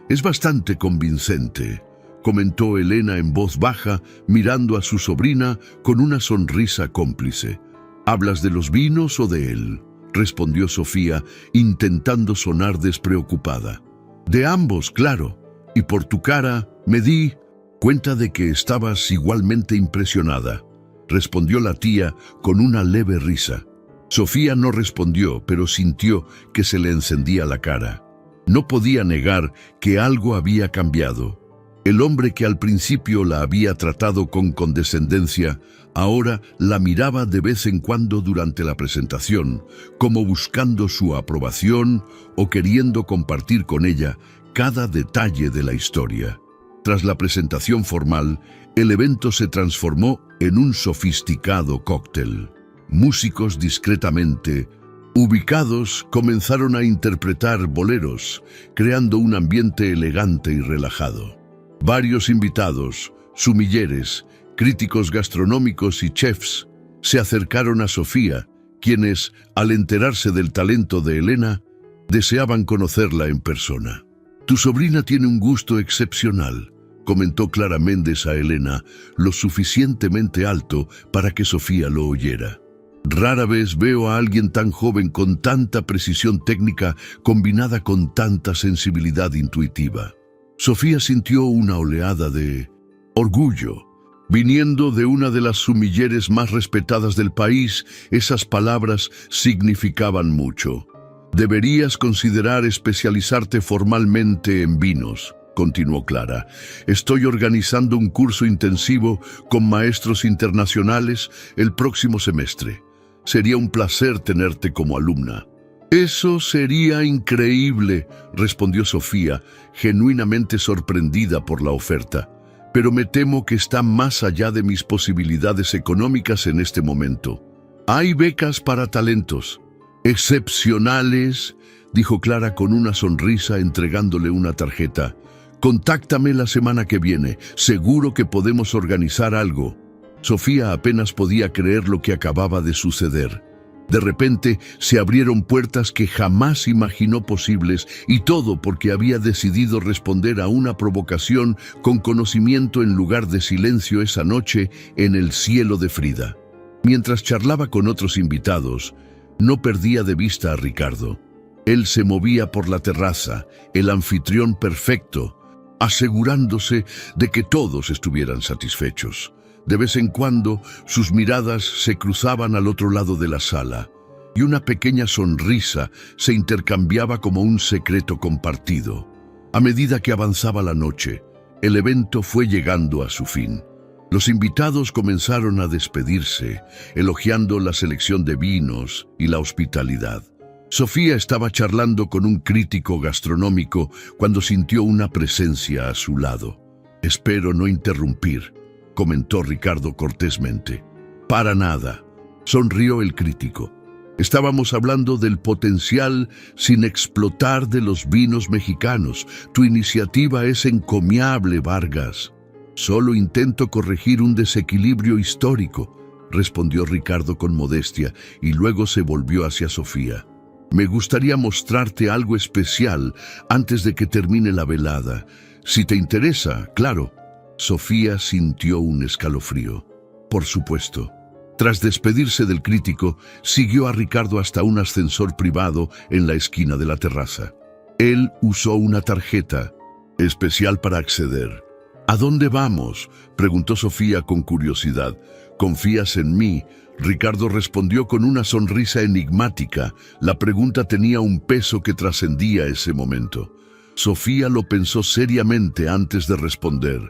«Es bastante convincente», comentó Elena en voz baja, mirando a su sobrina con una sonrisa cómplice. «¿Hablas de los vinos o de él?», respondió Sofía, intentando sonar despreocupada. «De ambos, claro. Y por tu cara me di cuenta de que estabas igualmente impresionada», respondió la tía con una leve risa. Sofía no respondió, pero sintió que se le encendía la cara. No podía negar que algo había cambiado. El hombre que al principio la había tratado con condescendencia, ahora la miraba de vez en cuando durante la presentación, como buscando su aprobación o queriendo compartir con ella cada detalle de la historia. Tras la presentación formal, el evento se transformó en un sofisticado cóctel. Músicos discretamente ubicados comenzaron a interpretar boleros, creando un ambiente elegante y relajado. Varios invitados, sumilleres, críticos gastronómicos y chefs se acercaron a Sofía, quienes, al enterarse del talento de Elena, deseaban conocerla en persona. «Tu sobrina tiene un gusto excepcional», comentó Clara Méndez a Elena, lo suficientemente alto para que Sofía lo oyera. «Rara vez veo a alguien tan joven con tanta precisión técnica combinada con tanta sensibilidad intuitiva». Sofía sintió una oleada de orgullo. Viniendo de una de las sumilleres más respetadas del país, esas palabras significaban mucho. «Deberías considerar especializarte formalmente en vinos», continuó Clara. «Estoy organizando un curso intensivo con maestros internacionales el próximo semestre. Sería un placer tenerte como alumna». «Eso sería increíble», respondió Sofía, genuinamente sorprendida por la oferta. «Pero me temo que está más allá de mis posibilidades económicas en este momento. Hay becas para talentos excepcionales», dijo Clara con una sonrisa entregándole una tarjeta. «Contáctame la semana que viene. Seguro que podemos organizar algo». Sofía apenas podía creer lo que acababa de suceder. De repente se abrieron puertas que jamás imaginó posibles, y todo porque había decidido responder a una provocación con conocimiento en lugar de silencio esa noche en el cielo de Frida. Mientras charlaba con otros invitados, no perdía de vista a Ricardo. Él se movía por la terraza, el anfitrión perfecto, asegurándose de que todos estuvieran satisfechos. De vez en cuando, sus miradas se cruzaban al otro lado de la sala, y una pequeña sonrisa se intercambiaba como un secreto compartido. A medida que avanzaba la noche, el evento fue llegando a su fin. Los invitados comenzaron a despedirse, elogiando la selección de vinos y la hospitalidad. Sofía estaba charlando con un crítico gastronómico cuando sintió una presencia a su lado. «Espero no interrumpir», comentó Ricardo cortésmente. «Para nada», sonrió el crítico. «Estábamos hablando del potencial sin explotar de los vinos mexicanos. Tu iniciativa es encomiable, Vargas». «Solo intento corregir un desequilibrio histórico», respondió Ricardo con modestia, y luego se volvió hacia Sofía. «Me gustaría mostrarte algo especial antes de que termine la velada. Si te interesa, claro». Sofía sintió un escalofrío. Por supuesto. Tras despedirse del crítico, siguió a Ricardo hasta un ascensor privado en la esquina de la terraza. Él usó una tarjeta especial para acceder. «¿A dónde vamos?», preguntó Sofía con curiosidad. «¿Confías en mí?», Ricardo respondió con una sonrisa enigmática. La pregunta tenía un peso que trascendía ese momento. Sofía lo pensó seriamente antes de responder.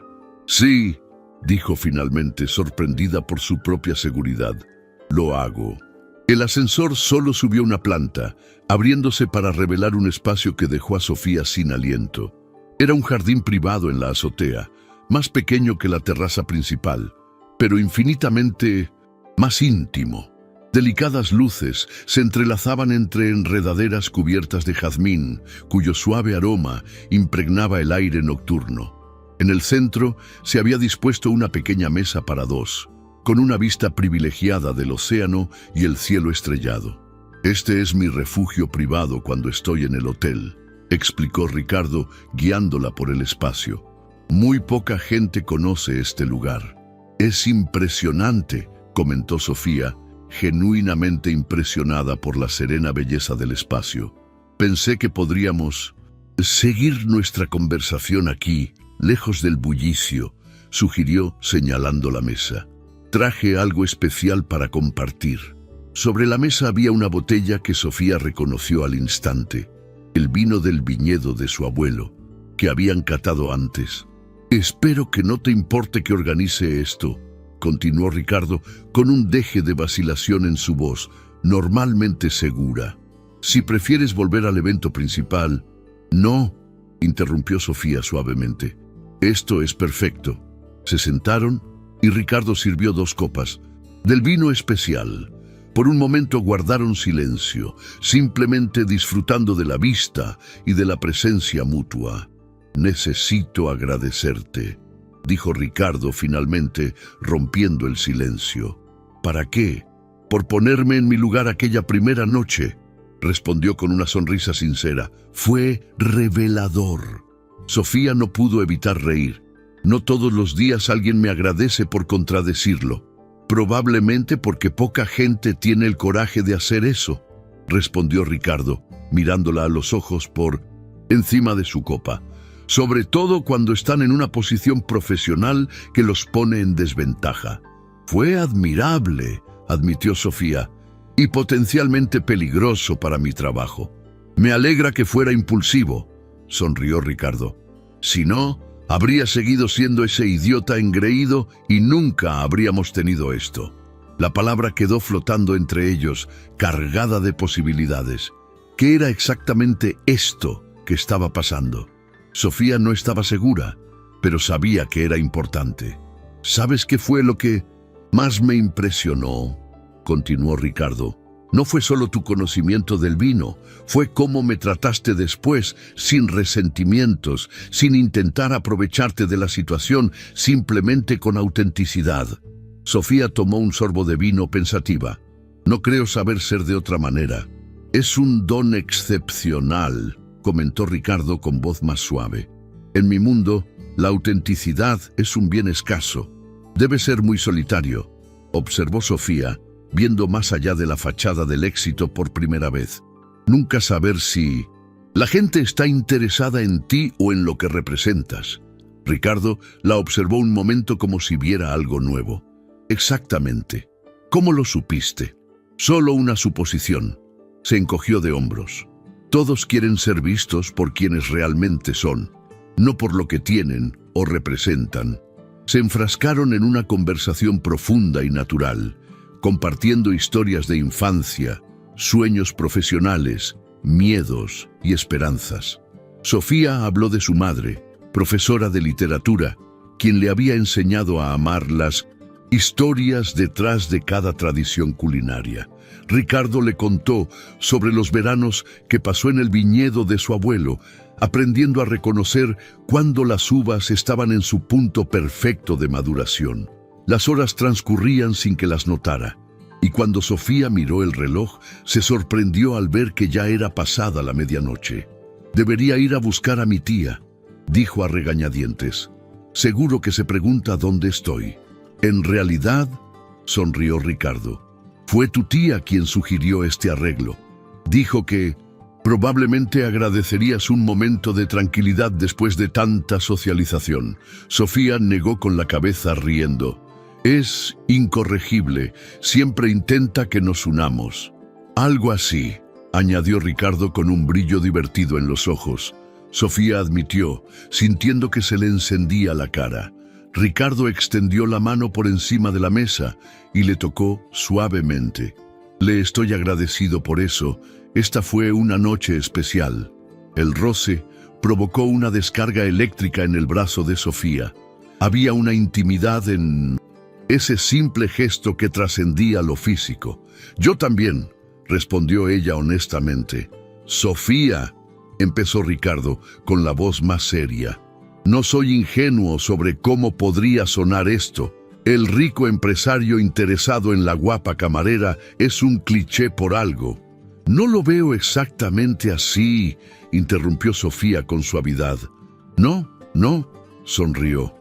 «Sí», dijo finalmente, sorprendida por su propia seguridad. «Lo hago». El ascensor solo subió una planta, abriéndose para revelar un espacio que dejó a Sofía sin aliento. Era un jardín privado en la azotea, más pequeño que la terraza principal, pero infinitamente más íntimo. Delicadas luces se entrelazaban entre enredaderas cubiertas de jazmín, cuyo suave aroma impregnaba el aire nocturno. En el centro se había dispuesto una pequeña mesa para dos, con una vista privilegiada del océano y el cielo estrellado. «Este es mi refugio privado cuando estoy en el hotel», explicó Ricardo, guiándola por el espacio. «Muy poca gente conoce este lugar». «Es impresionante», comentó Sofía, genuinamente impresionada por la serena belleza del espacio. «Pensé que podríamos seguir nuestra conversación aquí, lejos del bullicio», sugirió señalando la mesa. «Traje algo especial para compartir». Sobre la mesa había una botella que Sofía reconoció al instante, el vino del viñedo de su abuelo, que habían catado antes. «Espero que no te importe que organice esto», continuó Ricardo con un deje de vacilación en su voz, normalmente segura. «Si prefieres volver al evento principal». «No», interrumpió Sofía suavemente. «Esto es perfecto». Se sentaron y Ricardo sirvió 2 copas del vino especial. Por un momento guardaron silencio, simplemente disfrutando de la vista y de la presencia mutua. «Necesito agradecerte», dijo Ricardo finalmente, rompiendo el silencio. «¿Para qué?». «Por ponerme en mi lugar aquella primera noche», respondió con una sonrisa sincera. «Fue revelador». Sofía no pudo evitar reír. «No todos los días alguien me agradece por contradecirlo». «Probablemente porque poca gente tiene el coraje de hacer eso», respondió Ricardo, mirándola a los ojos por encima de su copa. «Sobre todo cuando están en una posición profesional que los pone en desventaja». «Fue admirable», admitió Sofía, «y potencialmente peligroso para mi trabajo». «Me alegra que fuera impulsivo», sonrió Ricardo. «Si no, habría seguido siendo ese idiota engreído y nunca habríamos tenido esto». La palabra quedó flotando entre ellos, cargada de posibilidades. ¿Qué era exactamente esto que estaba pasando? Sofía no estaba segura, pero sabía que era importante. «¿Sabes qué fue lo que más me impresionó?», continuó Ricardo. «No fue solo tu conocimiento del vino, fue cómo me trataste después, sin resentimientos, sin intentar aprovecharte de la situación, simplemente con autenticidad». Sofía tomó un sorbo de vino pensativa. No creo saber ser de otra manera. Es un don excepcional, comentó Ricardo con voz más suave. En mi mundo, la autenticidad es un bien escaso. Debe ser muy solitario, observó Sofía, viendo más allá de la fachada del éxito por primera vez. Nunca saber si la gente está interesada en ti o en lo que representas. Ricardo la observó un momento como si viera algo nuevo. Exactamente. ¿Cómo lo supiste? Solo una suposición. Se encogió de hombros. Todos quieren ser vistos por quienes realmente son, no por lo que tienen o representan. Se enfrascaron en una conversación profunda y natural, compartiendo historias de infancia, sueños profesionales, miedos y esperanzas. Sofía habló de su madre, profesora de literatura, quien le había enseñado a amar las historias detrás de cada tradición culinaria. Ricardo le contó sobre los veranos que pasó en el viñedo de su abuelo, aprendiendo a reconocer cuándo las uvas estaban en su punto perfecto de maduración. Las horas transcurrían sin que las notara, y cuando Sofía miró el reloj, se sorprendió al ver que ya era pasada la medianoche. «Debería ir a buscar a mi tía», dijo a regañadientes. «Seguro que se pregunta dónde estoy». «En realidad», sonrió Ricardo, «fue tu tía quien sugirió este arreglo. Dijo que probablemente agradecerías un momento de tranquilidad después de tanta socialización». Sofía negó con la cabeza riendo. «Es incorregible, siempre intenta que nos unamos». «Algo así», añadió Ricardo con un brillo divertido en los ojos. Sofía admitió, sintiendo que se le encendía la cara. Ricardo extendió la mano por encima de la mesa y le tocó suavemente. «Le estoy agradecido por eso. Esta fue una noche especial». El roce provocó una descarga eléctrica en el brazo de Sofía. Había una intimidad en ese simple gesto que trascendía lo físico. «Yo también», respondió ella honestamente. «Sofía», empezó Ricardo con la voz más seria. «No soy ingenuo sobre cómo podría sonar esto. El rico empresario interesado en la guapa camarera es un cliché por algo». «No lo veo exactamente así», interrumpió Sofía con suavidad. «No, sonrió.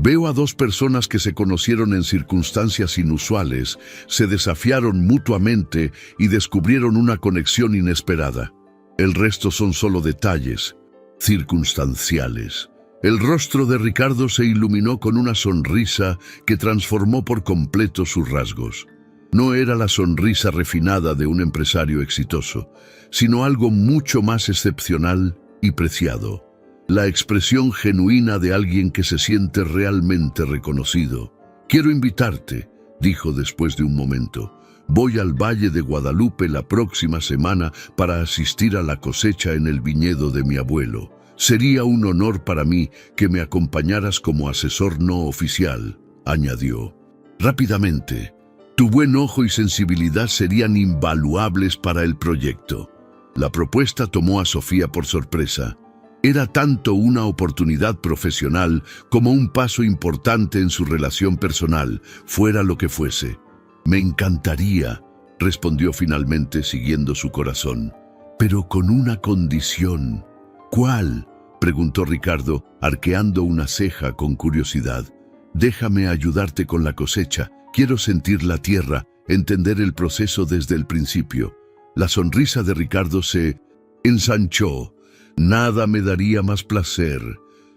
«Veo a dos personas que se conocieron en circunstancias inusuales, se desafiaron mutuamente y descubrieron una conexión inesperada. El resto son solo detalles, circunstanciales». El rostro de Ricardo se iluminó con una sonrisa que transformó por completo sus rasgos. No era la sonrisa refinada de un empresario exitoso, sino algo mucho más excepcional y preciado. La expresión genuina de alguien que se siente realmente reconocido. «Quiero invitarte», dijo después de un momento. «Voy al Valle de Guadalupe la próxima semana para asistir a la cosecha en el viñedo de mi abuelo. Sería un honor para mí que me acompañaras como asesor no oficial», añadió. Rápidamente, «Tu buen ojo y sensibilidad serían invaluables para el proyecto». La propuesta tomó a Sofía por sorpresa. Era tanto una oportunidad profesional como un paso importante en su relación personal, fuera lo que fuese. «Me encantaría», respondió finalmente siguiendo su corazón. «Pero con una condición». «¿Cuál?», preguntó Ricardo, arqueando una ceja con curiosidad. «Déjame ayudarte con la cosecha. Quiero sentir la tierra, entender el proceso desde el principio». La sonrisa de Ricardo se ensanchó. «Nada me daría más placer,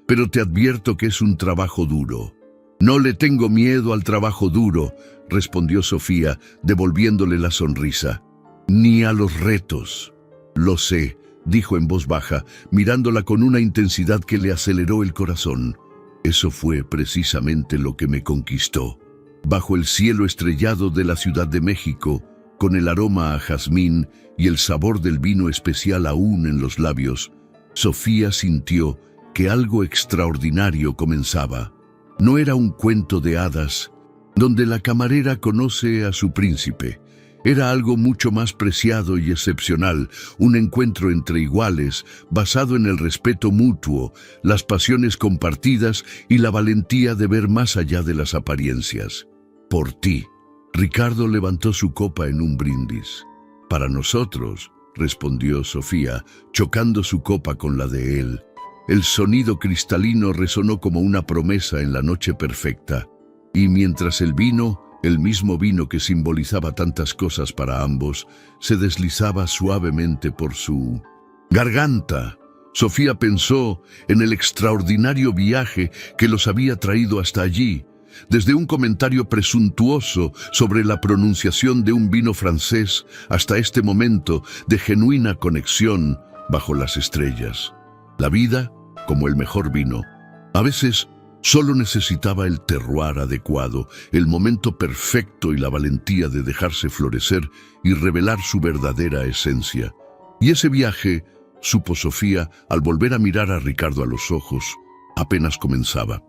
pero te advierto que es un trabajo duro». «No le tengo miedo al trabajo duro», respondió Sofía, devolviéndole la sonrisa. «Ni a los retos». «Lo sé», dijo en voz baja, mirándola con una intensidad que le aceleró el corazón. «Eso fue precisamente lo que me conquistó». Bajo el cielo estrellado de la Ciudad de México, con el aroma a jazmín y el sabor del vino especial aún en los labios, Sofía sintió que algo extraordinario comenzaba. No era un cuento de hadas, donde la camarera conoce a su príncipe. Era algo mucho más preciado y excepcional, un encuentro entre iguales, basado en el respeto mutuo, las pasiones compartidas y la valentía de ver más allá de las apariencias. «Por ti», Ricardo levantó su copa en un brindis. «Para nosotros», respondió Sofía, chocando su copa con la de él. El sonido cristalino resonó como una promesa en la noche perfecta. Y mientras el mismo vino que simbolizaba tantas cosas para ambos, se deslizaba suavemente por su garganta, Sofía pensó en el extraordinario viaje que los había traído hasta allí, desde un comentario presuntuoso sobre la pronunciación de un vino francés hasta este momento de genuina conexión bajo las estrellas. La vida, como el mejor vino, a veces solo necesitaba el terroir adecuado, el momento perfecto y la valentía de dejarse florecer y revelar su verdadera esencia. Y ese viaje, supo Sofía al volver a mirar a Ricardo a los ojos, apenas comenzaba.